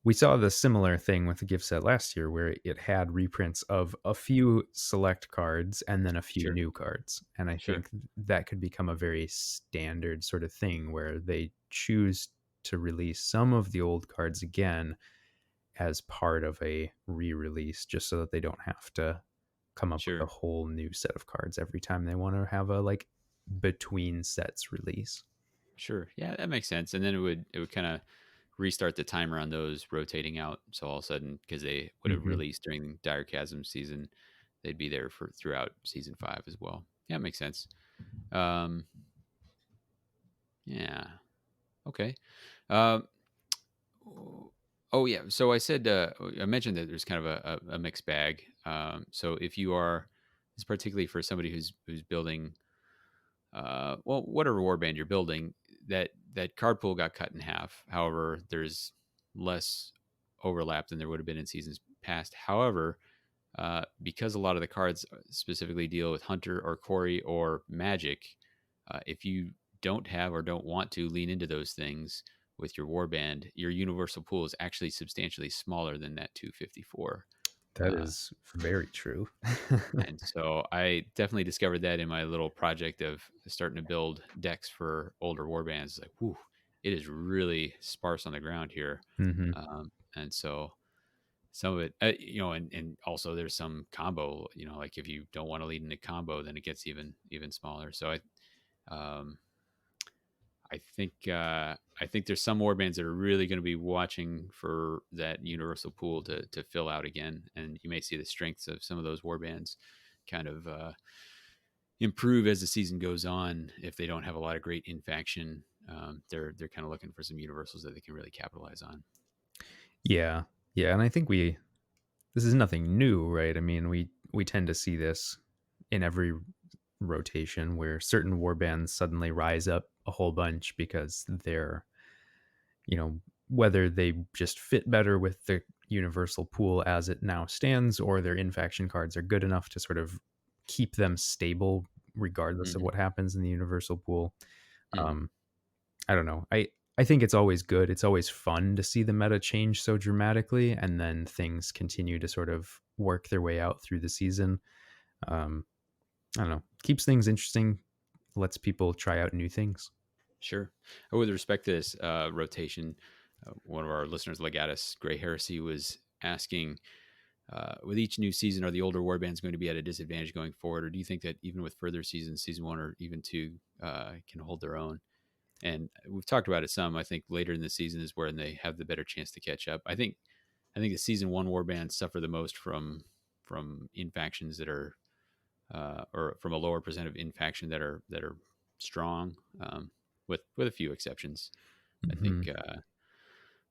we saw the similar thing with the gift set last year where it had reprints of a few select cards and then a few Sure. new cards. And I Sure. think that could become a very standard sort of thing where they choose to release some of the old cards again as part of a re-release just so that they don't have to come up with a Sure. whole new set of cards every time they want to have a like between sets release. Sure. Yeah, that makes sense. And then it would kind of restart the timer on those rotating out. So all of a sudden, because they would have Hmm. released during Dire Chasm season, they'd be there for throughout season 5 as well. Yeah, it makes sense. Um, yeah. Okay. Um, oh yeah. So I mentioned that there's kind of a mixed bag. So if you are is particularly for somebody who's building well, whatever warband you're building, that card pool got cut in half. However, there's less overlap than there would have been in seasons past. However, because a lot of the cards specifically deal with hunter or quarry or magic, if you don't have or don't want to lean into those things with your warband, your universal pool is actually substantially smaller than that 254. That Uh, is very true. and so I definitely discovered that in my little project of starting to build decks for older warbands. It's like, whoo, it is really sparse on the ground here. Hmm. And so some of it, and also there's some combo, like if you don't want to lead in a combo, then it gets even smaller. So um, I think there's some warbands that are really going to be watching for that universal pool to fill out again, and you may see the strengths of some of those warbands kind of improve as the season goes on. If they don't have a lot of great in faction, they're kind of looking for some universals that they can really capitalize on. Yeah, yeah, and I think we this is nothing new, right? I mean, we tend to see this in every rotation where certain war bands suddenly rise up a whole bunch because they're, you know, whether they just fit better with the universal pool as it now stands, or their in-faction cards are good enough to sort of keep them stable regardless of Hmm. what happens in the universal pool. Hmm. Um, I don't know. I think it's always good. It's always fun to see the meta change so dramatically, and then things continue to sort of work their way out through the season. Um, I don't know. Keeps things interesting. Lets people try out new things. Sure. With respect to this rotation, one of our listeners, Legatus Gray Heresy, was asking, with each new season, are the older warbands going to be at a disadvantage going forward, or do you think that even with further seasons, season one or even two, can hold their own? And we've talked about it some. I think later in the season is where they have the better chance to catch up. I think the season one warbands suffer the most from infactions that are or from a lower percent of infaction that are strong, with a few exceptions. I Hmm. think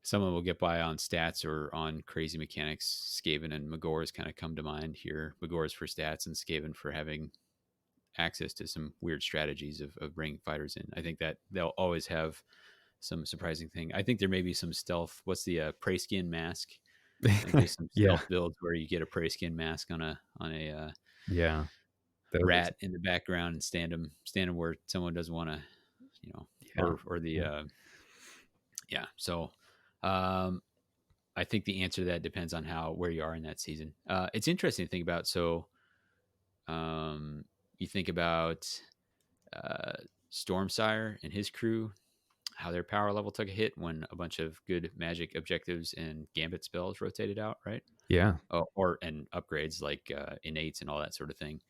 someone will get by on stats or on crazy mechanics. Skaven and Magor's kind of come to mind here. Magor's for stats and Skaven for having access to some weird strategies of bringing fighters in. I think that they'll always have some surprising thing. I think there may be some stealth. What's the prey skin mask? I think there's some Yeah, stealth builds where you get a prey skin mask on a yeah. Those, rat in the background and stand them where someone doesn't want to, yeah, or the yeah, yeah. So I think the answer to that depends on how where you are in that season. It's interesting to think about. So you think about uh, Stormsire and his crew, how their power level took a hit when a bunch of good magic objectives and gambit spells rotated out, right? yeah, Or and upgrades like innates and all that sort of thing.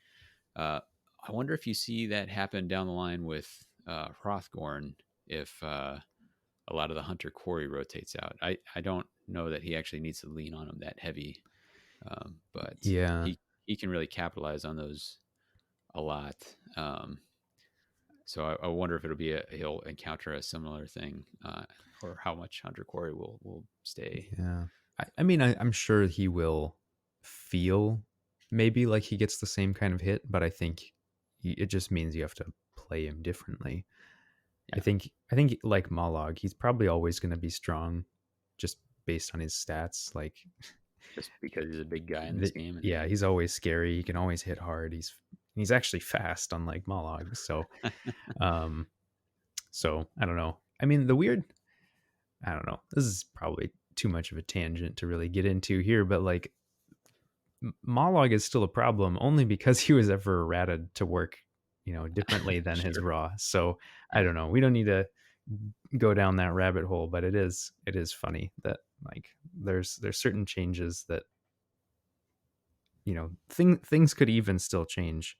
Uh, I wonder if you see that happen down the line with Hrothgorn if a lot of the hunter quarry rotates out. I don't know that he actually needs to lean on him that heavy, but yeah, he can really capitalize on those a lot. So I wonder if he'll encounter a similar thing, or how much hunter quarry will stay. yeah. I mean, I'm sure he will feel maybe like he gets the same kind of hit, but I think it just means you have to play him differently. Yeah, I think like Malog, he's probably always going to be strong, just based on his stats. Like, just because he's a big guy in this game, and yeah, he's always scary. He can always hit hard. He's actually fast, unlike Malog. Um, so I don't know. I mean, I don't know. This is probably too much of a tangent to really get into here, but like Malog is still a problem only because he was ever errated to work, differently than his sure, raw. So I yeah, don't know. We don't need to go down that rabbit hole, but it is funny that like there's certain changes that things could even still change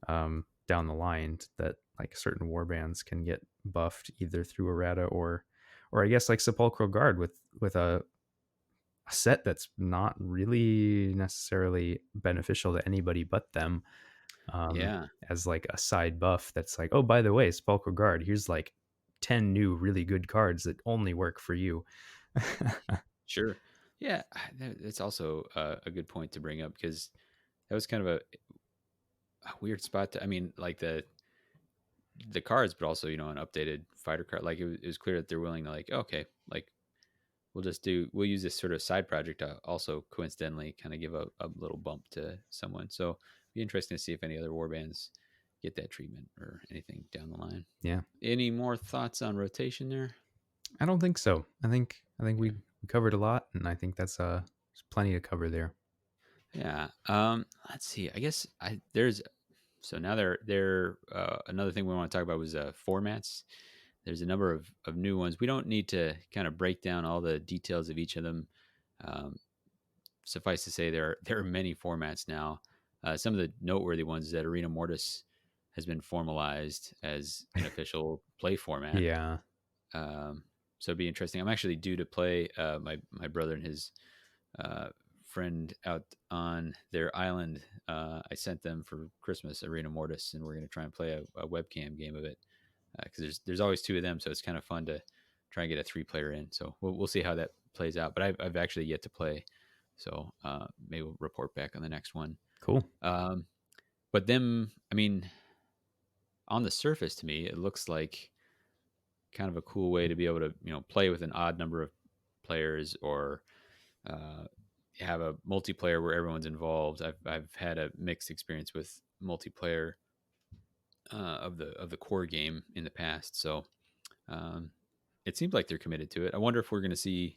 down the line, that like certain war bands can get buffed either through errata or I guess like Sepulchral Guard with a set that's not really necessarily beneficial to anybody but them, um, yeah, as like a side buff that's like, oh, by the way, Sepulchral Guard, here's like 10 new really good cards that only work for you. sure, yeah. That's also a good point to bring up because that was kind of a weird spot to. I mean, like the cards, but also an updated fighter card. Like it was clear that they're willing to like okay, like we'll use this sort of side project to also coincidentally kind of give a little bump to someone. So it'd be interesting to see if any other warbands get that treatment or anything down the line. Yeah. Any more thoughts on rotation there? I don't think so. I think Okay. we covered a lot, and I think there's plenty to cover there. Yeah. Let's see. I guess I there's so now there another thing we want to talk about was formats. There's a number of new ones. We don't need to kind of break down all the details of each of them. Um, Suffice to say, there are many formats now. Some of the noteworthy ones is that Arena Mortis has been formalized as an official play format. Yeah. Um, so it'd be interesting. I'm actually due to play my brother and his uh, friend out on their island. I sent them for Christmas Arena Mortis, and we're going to try and play a webcam game of it because there's always two of them, so it's kind of fun to try and get a 3-player in. So we'll see how that plays out. But I've actually yet to play, so maybe we'll report back on the next one. Cool. Um, but then, I mean, on the surface, to me, it looks like kind of a cool way to be able to play with an odd number of players or uh, have a multiplayer where everyone's involved. I've had a mixed experience with multiplayer of the core game in the past, so um, it seems like they're committed to it. I wonder if we're going to see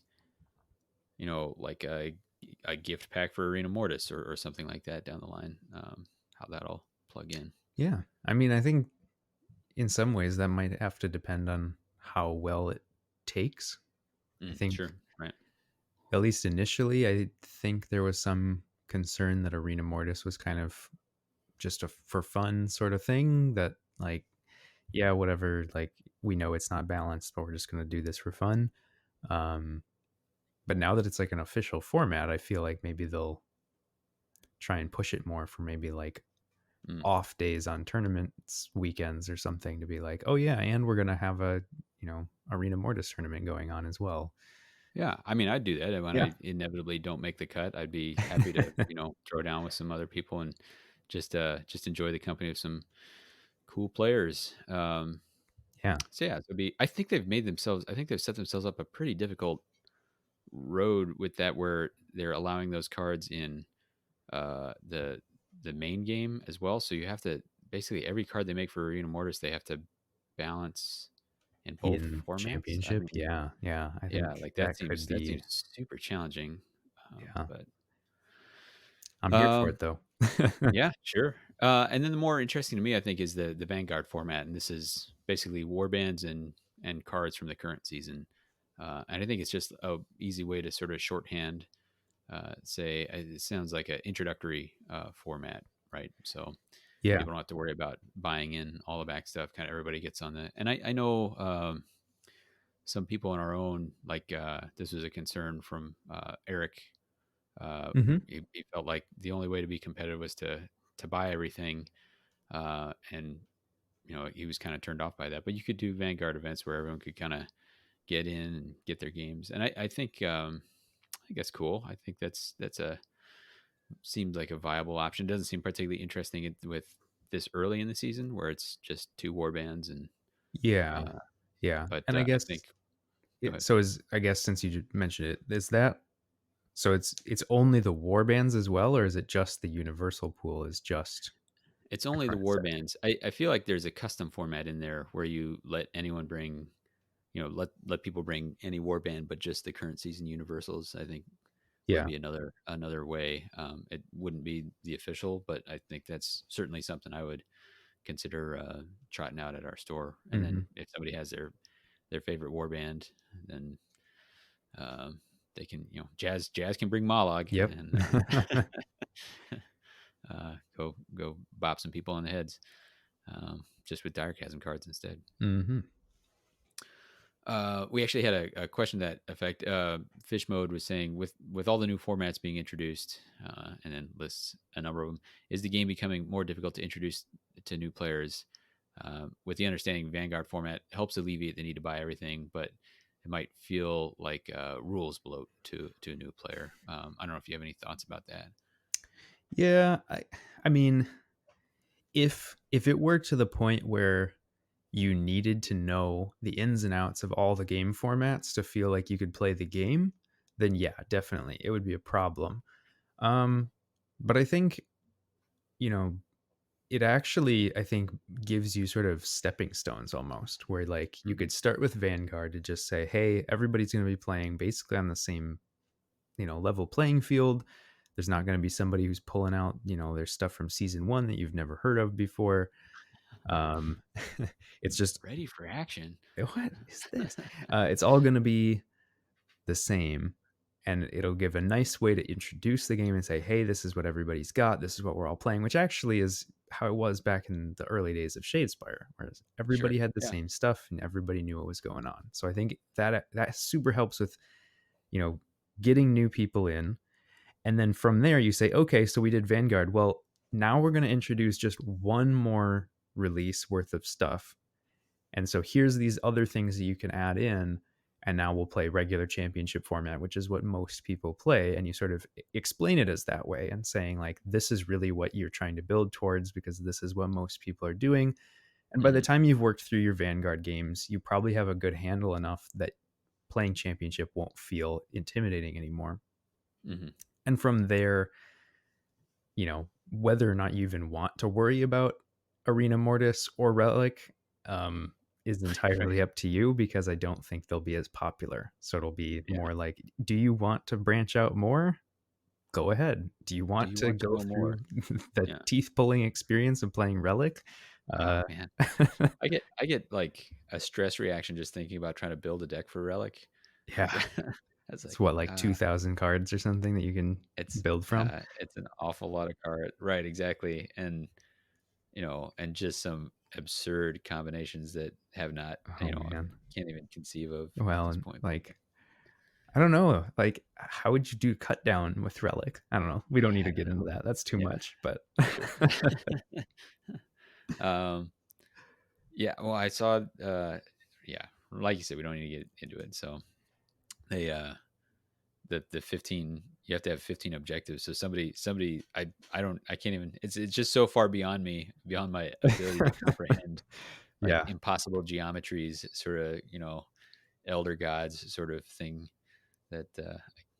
like a gift pack for Arena Mortis or something like that down the line. How that'll plug in. Yeah. I mean, I think in some ways that might have to depend on how well it takes. I think Sure, right. at least initially, I think there was some concern that Arena Mortis was kind of just a for fun sort of thing that like yeah, whatever, like we know it's not balanced, but we're just going to do this for fun. Um but now that it's like an official format, I feel like maybe they'll try and push it more for maybe like Mm. off days on tournaments weekends or something to be like, "Oh yeah, and we're going to have a, Arena Mortis tournament going on as well." Yeah, I mean, I'd do that. And when Yeah. I inevitably don't make the cut, I'd be happy to, throw down with some other people and just enjoy the company of some cool players. Yeah. So yeah, so it'd be. I think they've made themselves. I think they've set themselves up a pretty difficult road with that, where they're allowing those cards in the main game as well. So you have to basically every card they make for Arena Mortis, they have to balance in both In formats. I championship, mean, yeah. Yeah, I yeah, think like that could that be seems super challenging. yeah. But I'm here for um, it though. yeah, sure. And then the more interesting to me, I think, is the Vanguard format, and this is basically warbands and cards from the current season. And I think it's just a easy way to sort of shorthand. Say it sounds like an introductory format, right? So Yeah. people don't have to worry about buying in all the back stuff. Kind of everybody gets on the. And I know some people on our own, like this was a concern from Eric. Mhm. He felt like the only way to be competitive was to buy everything, and he was kind of turned off by that. But you could do Vanguard events where everyone could kind of get in and get their games, and I think that's cool. I think that's a seems like a viable option. Doesn't seem particularly interesting with this early in the season where it's just two war bands and Yeah. uh, Yeah, but and I I guess think go it ahead. so is I guess since you mentioned it, is that so it's only the war bands as well, or is it just the universal pool is just It's the only the current war set? bands. I feel like there's a custom format in there where you let anyone bring, let people bring any war band, but just the current season universals. I think would Yeah. be another way. It wouldn't be the official, but I think that's certainly something I would consider trotting out at our store. And then Mhm. if somebody has their favorite war band, then um, they can Jazz can bring Mollog Yep. and go bop some people on the heads just with dire chasm cards instead. Mhm. We actually had a question to that effect. Fish Mode was saying, with all the new formats being introduced, and then lists a number of them, is the game becoming more difficult to introduce to new players? With the understanding Vanguard format helps alleviate the need to buy everything, but it might feel like rules bloat to a new player. I don't know if you have any thoughts about that. Yeah, I mean, if it were to the point where you needed to know the ins and outs of all the game formats to feel like you could play the game, then yeah, definitely it would be a problem. Um, but I think, you know, it actually, I think, gives you sort of stepping stones almost, where like you Mhm. could start with Vanguard to just say, hey, everybody's going to be playing basically on the same, level playing field. There's not going to be somebody who's pulling out, their stuff from season one that you've never heard of before. Um, it's just, Ready for action. what is this? It's all going to be the same, and it'll give a nice way to introduce the game and say, hey, this is what everybody's got, this is what we're all playing, which actually is how it was back in the early days of Shadespire, whereas Sure. everybody had the Yeah. same stuff and everybody knew what was going on. So I think that super helps with, you know getting new people in. And then from there you say, okay, so we did Vanguard, well, now we're going to introduce just one more release worth of stuff, and so here's these other things that you can add in. And now we'll play regular championship format, which is what most people play. And you sort of explain it as that way and saying, like, this is really what you're trying to build towards because this is what most people are doing. And by the Mhm. time you've worked through your Vanguard games, you probably have a good handle enough that playing championship won't feel intimidating anymore. Mhm. And from there, whether or not you even want to worry about Arena Mortis or Relic, is Right. entirely up to you, because I don't think they'll be as popular. So it'll be Yeah. more like, do you want to branch out more? Go ahead. Do you Do want you to want to go go more? through the Yeah. teeth pulling experience of playing Relic? Oh, Uh, man. I get, like, a stress reaction just thinking about trying to build a deck for Relic. Like, yeah, that's it's like, what, like 2,000 cards or something that you can build from. it's an awful lot of card. Right, exactly, and, and just some absurd combinations that have not, Oh man. can't even conceive of at Well, this and point. like, I don't know. Like, how would you do cut down with Relic? I don't know. We don't need I to don't get into know. that. That's too Yeah, much. But for sure. Um, yeah, well, I saw, yeah, like you said, we don't need to get into it, so they, the 15, you have to have 15 objectives, so somebody I can't even, it's just so far beyond me, beyond my ability to comprehend, like, yeah, impossible geometries, sort of, elder gods sort of thing that,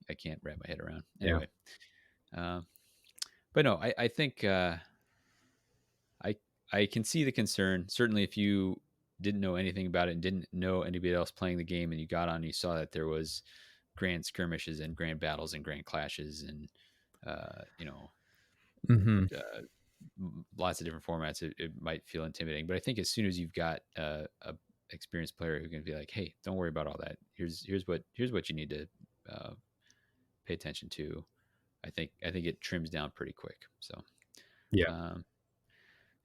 I can't wrap my head around yeah. anyway. um, but no, I think, I I can see the concern. Certainly, if you didn't know anything about it and didn't know anybody else playing the game, and you got on, and you saw that there was grand skirmishes and grand battles and grand clashes and, uh, you know Hmm. uh, lots of different formats, it might feel intimidating. But I think as soon as you've got, a experienced player who can be like, "Hey, don't worry about all that. Here's what you need to, uh, pay attention to." I think it trims down pretty quick. So, Yeah. um,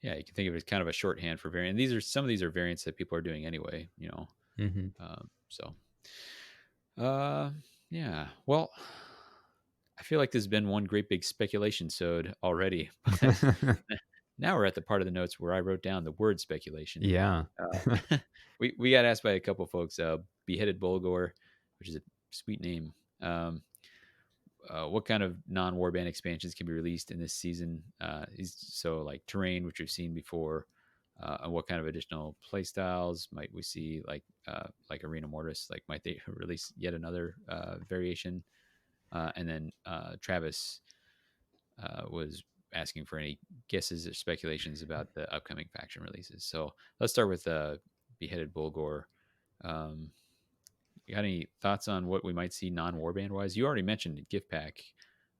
yeah, you can think of it as kind of a shorthand for variant. These are some of these are variants that people are doing anyway. Hmm. So, uh, yeah. Well, I feel like there's been one great big speculation sode already, but now we're at the part of the notes where I wrote down the word speculation. Yeah. We got asked by a couple folks, beheaded Bulgor, which is a sweet name. Um, what kind of non-warband expansions can be released in this season? So like terrain, which we've seen before, and what kind of additional play styles might we see? Like Arena Mortis, like might they release yet another, variation? And then, Travis, was asking for any guesses or speculations about the upcoming faction releases. So let's start with, beheaded Bulgor. Um, you got any thoughts on what we might see non-warband wise? You already mentioned gift pack.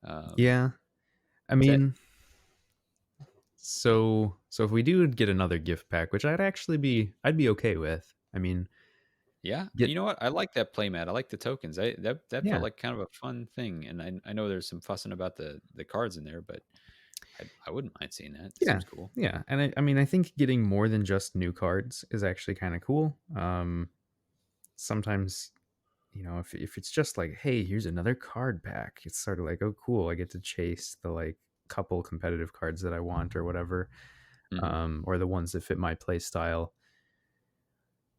Um, Yeah. I is that mean, so if we do get another gift pack, which I'd be okay with. I mean, Yeah, get you know what? I like that playmat. I like the tokens. That felt yeah. like kind of a fun thing, and I know there's some fussing about the cards in there, but I wouldn't mind seeing that. It Yeah. seems cool. Yeah. And I mean, I think getting more than just new cards is actually kind of cool. Sometimes, if it's just like, hey, here's another card pack, it's sort of like, oh cool, I get to chase the like couple competitive cards that I want or whatever, Hmm. or the ones that fit my play style.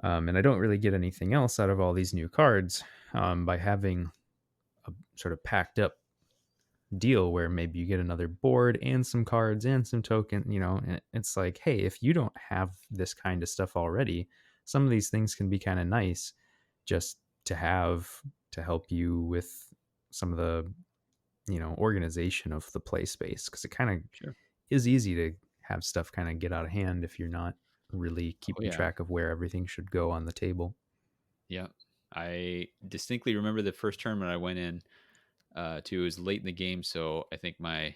And I don't really get anything else out of all these new cards, by having a sort of packed up deal where maybe you get another board and some cards and some token, and it's like, hey, if you don't have this kind of stuff already, some of these things can be kind of nice just to have to help you with some of the, organization of the play space, because it kind of Sure. is easy to have stuff kind of get out of hand if you're not really Oh keeping yeah. track of where everything should go on the table. Yeah. I distinctly remember the first tournament I went in to. It was late in the game, so I think my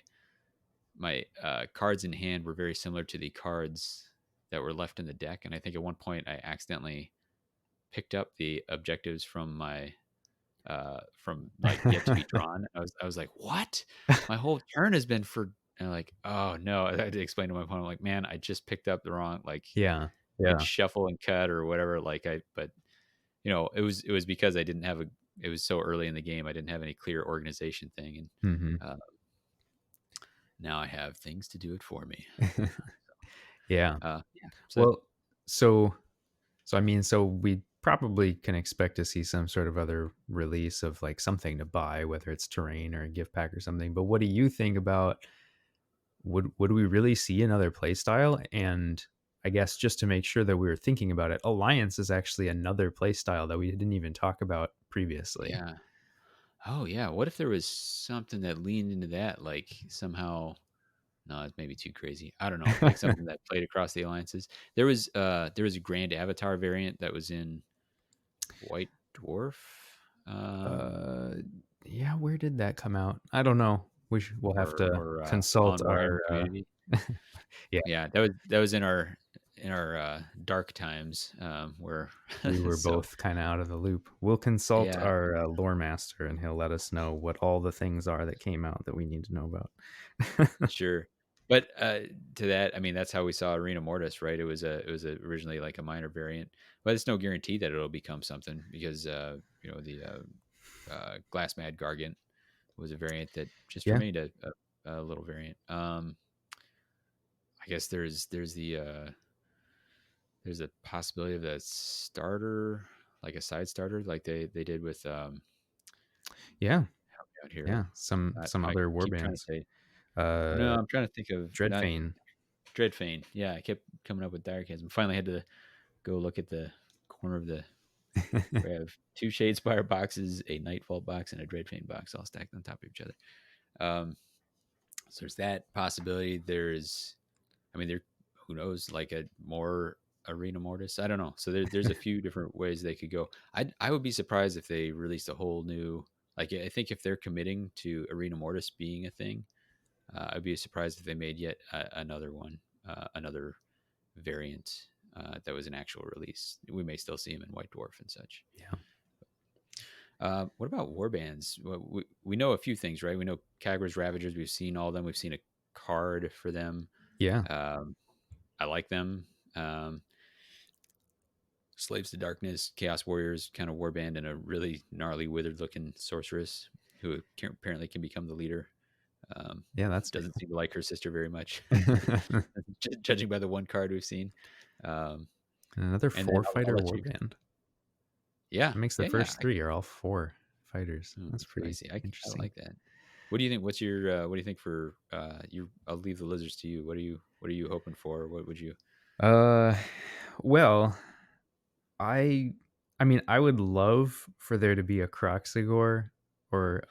cards in hand were very similar to the cards that were left in the deck, and I think at one point I accidentally picked up the objectives from like yet to be drawn. I was like, what? My whole turn has been for. And like, oh no! I had to explain to my opponent, like, man, I just picked up the wrong, like, Yeah. hit Yeah. shuffle and cut or whatever. But it was because I didn't have a. It was so early in the game, I didn't have any clear organization thing, and Hmm. uh, now I have things to do it for me. Yeah. Yeah. So Well, so I mean, so we probably can expect to see some sort of other release of like something to buy, whether it's terrain or a gift pack or something. But what do you think about, would we really see another play style? And I guess just to make sure that we were thinking about it, Alliance is actually another play style that we didn't even talk about previously. yeah. Oh yeah. What if there was something that leaned into that, like somehow? No, it's maybe too crazy. I don't know. Like something that played across the alliances. There was a Grand Avatar variant that was in White Dwarf. Um, uh, yeah, where did that come out? I don't know. We'll have to or consult on Warhammer our. Community. Yeah, Yeah, that was in our dark times, where we were so both kind of out of the loop. We'll consult yeah, our lore master, and he'll let us know what all the things are that came out that we need to know about. sure. But to that, I mean, that's how we saw Arena Mortis, right? Originally like a minor variant, but it's no guarantee that it'll become something because the Glass Mad Gargant was a variant that just Yeah, remained a little variant. I guess there's a possibility of a starter, like a side starter, like they did with yeah, out yeah. here. Some I other war keep trying to bands. say no. Uh, I'm trying to think of not Dreadfane. Dreadfane. Yeah, I kept coming up with DIER KASM. Finally, had to go look at the corner of the. We have two Shadespire boxes, a Nightfall box, and a Dreadfane box, all stacked on top of each other. Um, so there's that possibility. I mean, there. Who knows? Like a more Arena Mortis. I don't know. So there's a few different ways they could go. I would be surprised if they released a whole new. Like I think if they're committing to Arena Mortis being a thing, I'd be surprised if they made yet another one, another variant that was an actual release. We may still see them in White Dwarf and such. Yeah, What about warbands? Well, we know a few things, right? We know Kagra's Ravagers. We've seen all of them. We've seen a card for them. yeah, Um, I like them. Slaves to Darkness, Chaos Warriors, kind of warband, and a really gnarly, withered looking sorceress who apparently can become the leader. Um, yeah. That's doesn't seem to like her sister very much, new. judging by the one card we've seen. Um, Another and then four I'll fighter let you. warband. Yeah, That makes the yeah, yeah. first three are all four fighters. Oh, That's pretty spicy. I interesting. like that. What do you think? What do you think for you? I'll leave the lizards to you. What are you hoping for? What would you? Uh, well, I I mean, I would love for there to be a Croxagore or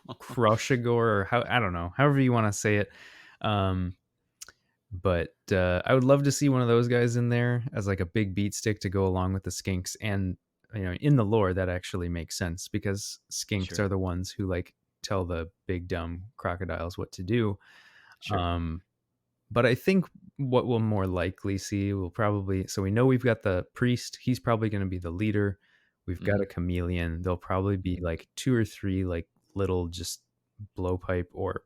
a Crushagore, or how, I don't know, however you want to say it. Um, but I would love to see one of those guys in there as like a big beat stick to go along with the skinks. And in the lore, that actually makes sense because skinks are Sure, the ones who like tell the big dumb crocodiles what to do. sure. Um, but I think what we'll more likely see will probably, so we know we've got the priest. He's probably going to be the leader. We've got Hmm. a chameleon. There'll probably be like two or three like little just blowpipe or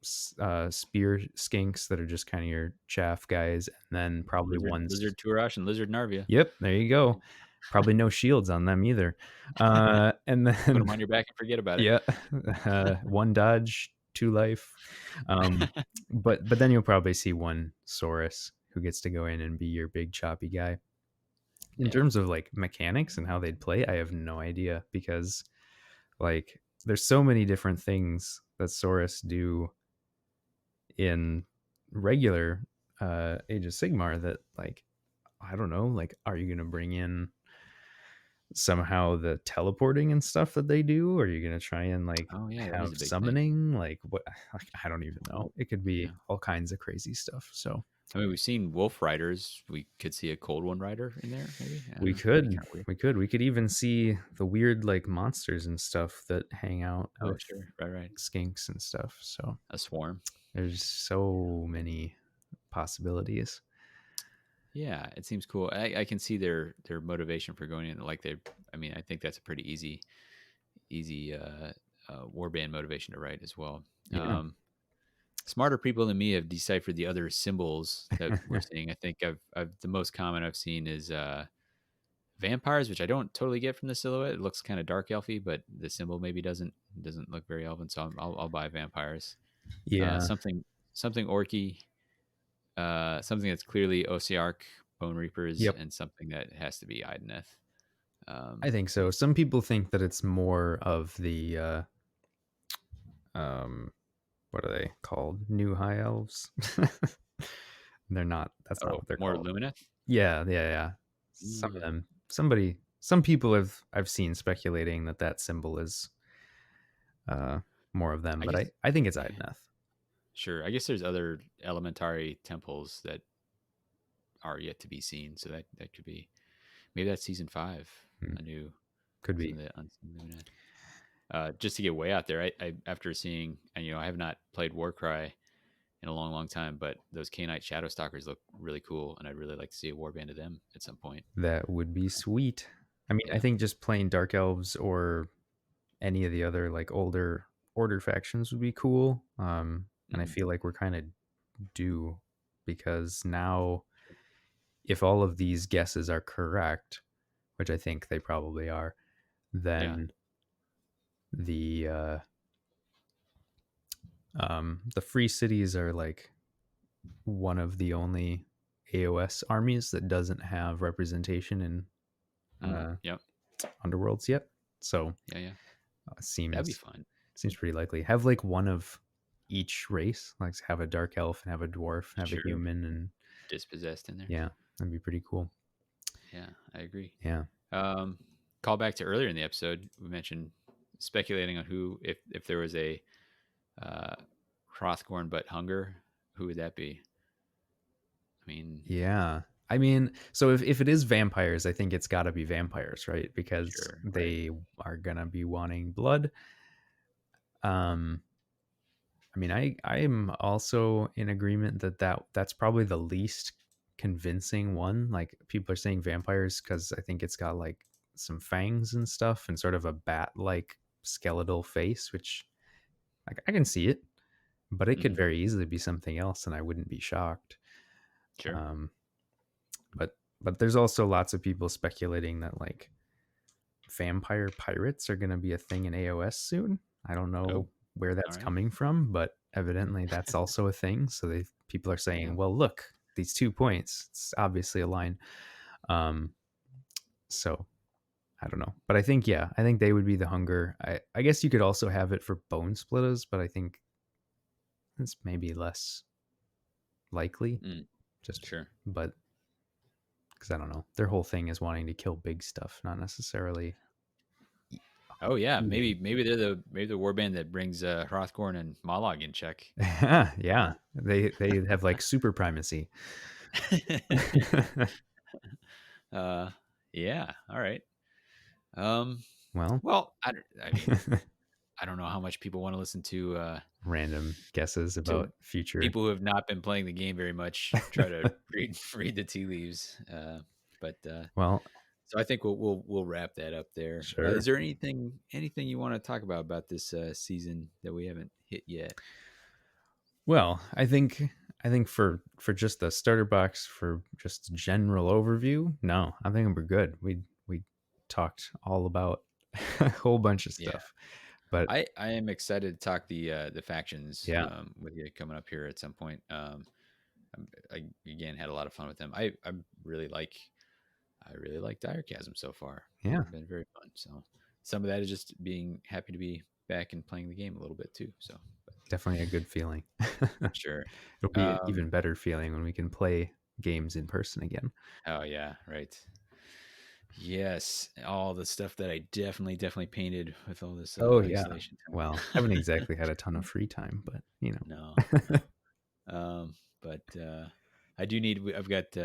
spear skinks that are just kind of your chaff guys, and then probably Lizard ones. Turash and Lizard Narvia. Yep, there you go. Probably no shields on them either. And Put then them on your back and forget about it. yeah, one dodge, two life. Um, but then you'll probably see one Saurus who gets to go in and be your big choppy guy. In Yeah, terms of like mechanics and how they'd play, I have no idea because like there's so many different things. that Saurus do in regular Age of Sigmar that, like, I don't know, like, are you gonna bring in somehow the teleporting and stuff that they do? Or are you gonna try and like Oh yeah, that is have a big thing. summoning? Like what like, I don't even know. Well, It could be yeah. all kinds of crazy stuff. So I mean, we've seen wolf riders. We could see a cold one rider in there, maybe. I don't we know. That'd be could kind of weird. we could even see the weird like monsters and stuff that hang out Oh, with sure. Right, right. skinks and stuff. So A swarm. there's so many possibilities. Yeah, it seems cool. I can see their motivation for going in. Like they, I mean, I think that's a pretty easy warband motivation to write as well. Yeah. Smarter people than me have deciphered the other symbols that we're seeing. I think I've the most common I've seen is vampires, which I don't totally get from the silhouette. It looks kind of dark elfy, but the symbol maybe doesn't look very elven. So I'll buy vampires. Yeah. Something orky, something that's clearly Osiarch, Bone Reapers, Yep. and something that has to be Ideneth. I Um, think so. Some people think that it's more of the um what are they called? New high elves. They're not. That's not oh, what they're more called. Lumineth. Yeah, yeah, yeah. Some of Yeah, them. Some people have I've seen speculating that that symbol is uh more of them, I but guess. I think it's Yeah, Idneth. sure. I guess there's other elementary temples that are yet to be seen, so that could be maybe that's season 5. Hmm, A new could some be. of the unseen Lumineth. Just to get way out there, I after seeing, and I have not played Warcry in a long, long time, but those Canite Shadow Stalkers look really cool, and I'd really like to see a warband of them at some point. That would be sweet. I mean, I Yeah. think just playing Dark Elves or any of the other like older order factions would be cool. And I Hmm. feel like we're kind of due because now if all of these guesses are correct, which I think they probably are, Yeah. then the free cities are like one of the only AOS armies that doesn't have representation in Mm. uh, Yep. underworlds yet. So Yeah. Yeah. That'd be seems fun. seems pretty likely. Have like one of each race, like have a dark elf and have a dwarf, and have a Sure. human, and Dispossessed in there. yeah, that'd be pretty cool. Yeah, I agree. Yeah, Um, Call back to earlier in the episode. We mentioned speculating on who, if there was a uh, Hrothgorn but Hunger, who would that be? I mean, yeah. I mean, so if it is vampires, I think it's got to be vampires, right? Because sure, right? they are gonna be wanting blood. Um, I mean, I'm also in agreement that that's probably the least convincing one. Like people are saying vampires because I think it's got like some fangs and stuff and sort of a bat like skeletal face, which like I can see it, but it could Hmm. very easily be something else, and I wouldn't be shocked. Sure. Um, but there's also lots of people speculating that like vampire pirates are going to be a thing in AOS soon. I don't Oh, know where all that's right. coming from, but evidently that's also a thing. So people are Yeah. saying, well, look, these 2 points, it's obviously a line. Um, so I don't know, but I think yeah, I think they would be the hunger. I guess you could also have it for bone splitters, but I think it's maybe less likely. Mm, Just sure. but because I don't know, their whole thing is wanting to kill big stuff, not necessarily Oh yeah, eating. maybe they're the warband that brings Hrothgorn and Mollog in check. Yeah, they have like super primacy. uh, yeah. All right. Um, Well, well, I mean, I don't know how much people want to listen random guesses to about future. people who have not been playing the game very much try to read the tea leaves. But Well, so I think we'll wrap that up there. sure. Is there anything you want to talk about this season that we haven't hit yet? Well, I think for just the starter box for just general overview, no, I think we're good. We talked all about a whole bunch of Yeah, stuff. But I am excited to talk the factions yeah, with you coming up here at some point. I again had a lot of fun with them. I really like I really like DIER KASM so far. yeah, Been very fun. So some of that is just being happy to be back and playing the game a little bit too. So Definitely a good feeling. sure. It'll be an Um, even better feeling when we can play games in person again. oh yeah, right. Yes, all the stuff that I definitely painted with all this Oh, yeah. isolation Well, time. haven't exactly had a ton of free time, but, No, no. But I do need. I've got.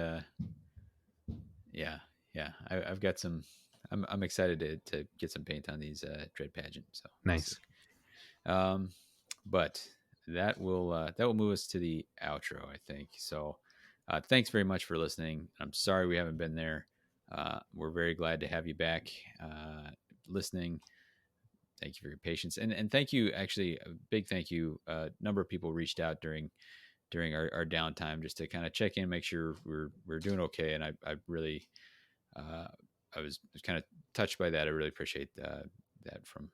Yeah, yeah. I've got some. I'm excited to get some paint on these dread pageant. So we'll see. Nice. Um, but that will move us to the outro, I think. So, thanks very much for listening. I'm sorry we haven't been there. We're very glad to have you back, listening. Thank you for your patience, and thank you. Actually, a big thank you. A number of people reached out during our downtime just to kind of check in, make sure we're doing okay. And I really uh, I was kind of touched by that. I really appreciate that from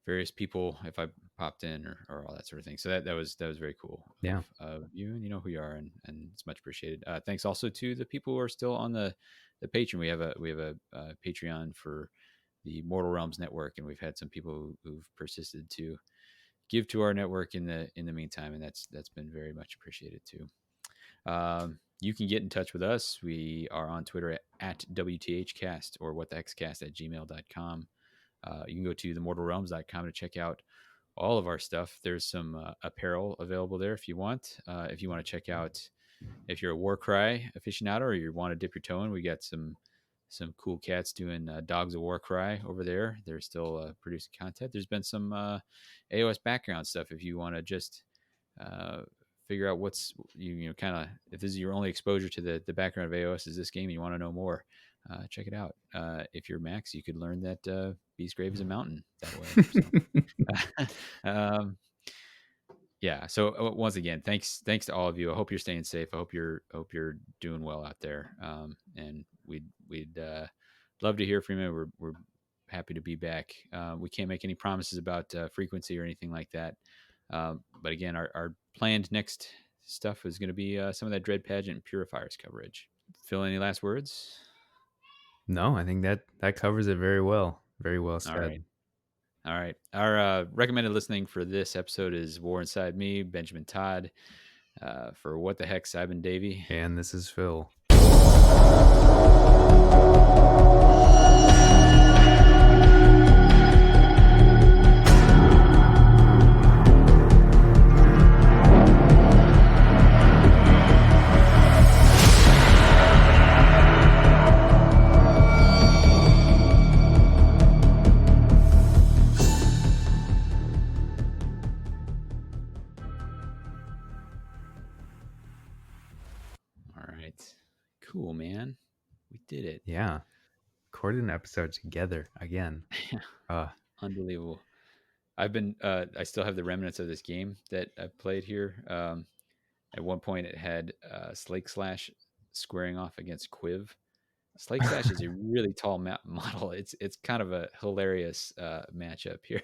various people if I popped in or all that sort of thing. So that was very cool Yeah. of you, and you know who you are, and it's much appreciated. Thanks also to the people who are still on the Patreon. We have a Patreon for the Mortal Realms network, and we've had some people who've persisted to give to our network in the meantime, and that's been very much appreciated too. You can get in touch with us. We are on Twitter at WTHcast or whatthehexcast at gmail.com. You can go to themortalrealms.com to check out all of our stuff. There's some apparel available there if you want. If you want to check out, if you're a Warcry aficionado or you want to dip your toe in, we got some cool cats doing Dogs of Warcry over there. They're still producing content. There's been some AOS background stuff if you want to just uh, figure out what's you know kind of if this is your only exposure to the background of AOS is this game and you want to know more. Check it out. If you're Max, you could learn that Beastgrave is a mountain that way. So, um, yeah. So once again, thanks to all of you. I hope you're staying safe. Hope you're doing well out there. And we'd love to hear from you. We're happy to be back. We can't make any promises about frequency or anything like that. But again, our planned next stuff is going to be some of that Dread Pageant and Purifiers coverage. Phil, any last words? No, I think that covers it very well. Very well All right. said. All right. Our recommended listening for this episode is War Inside Me, Benjamin Todd. For What the Heck, Simon Davey. And this is Phil. All right. Cool, man. We did it. Yeah. Recorded an episode together again. Uh, Unbelievable. I still have the remnants of this game that I played here. At one point, it had Slake Slash squaring off against Quiv. Slake Slash is a really tall model. It's kind of a hilarious matchup here.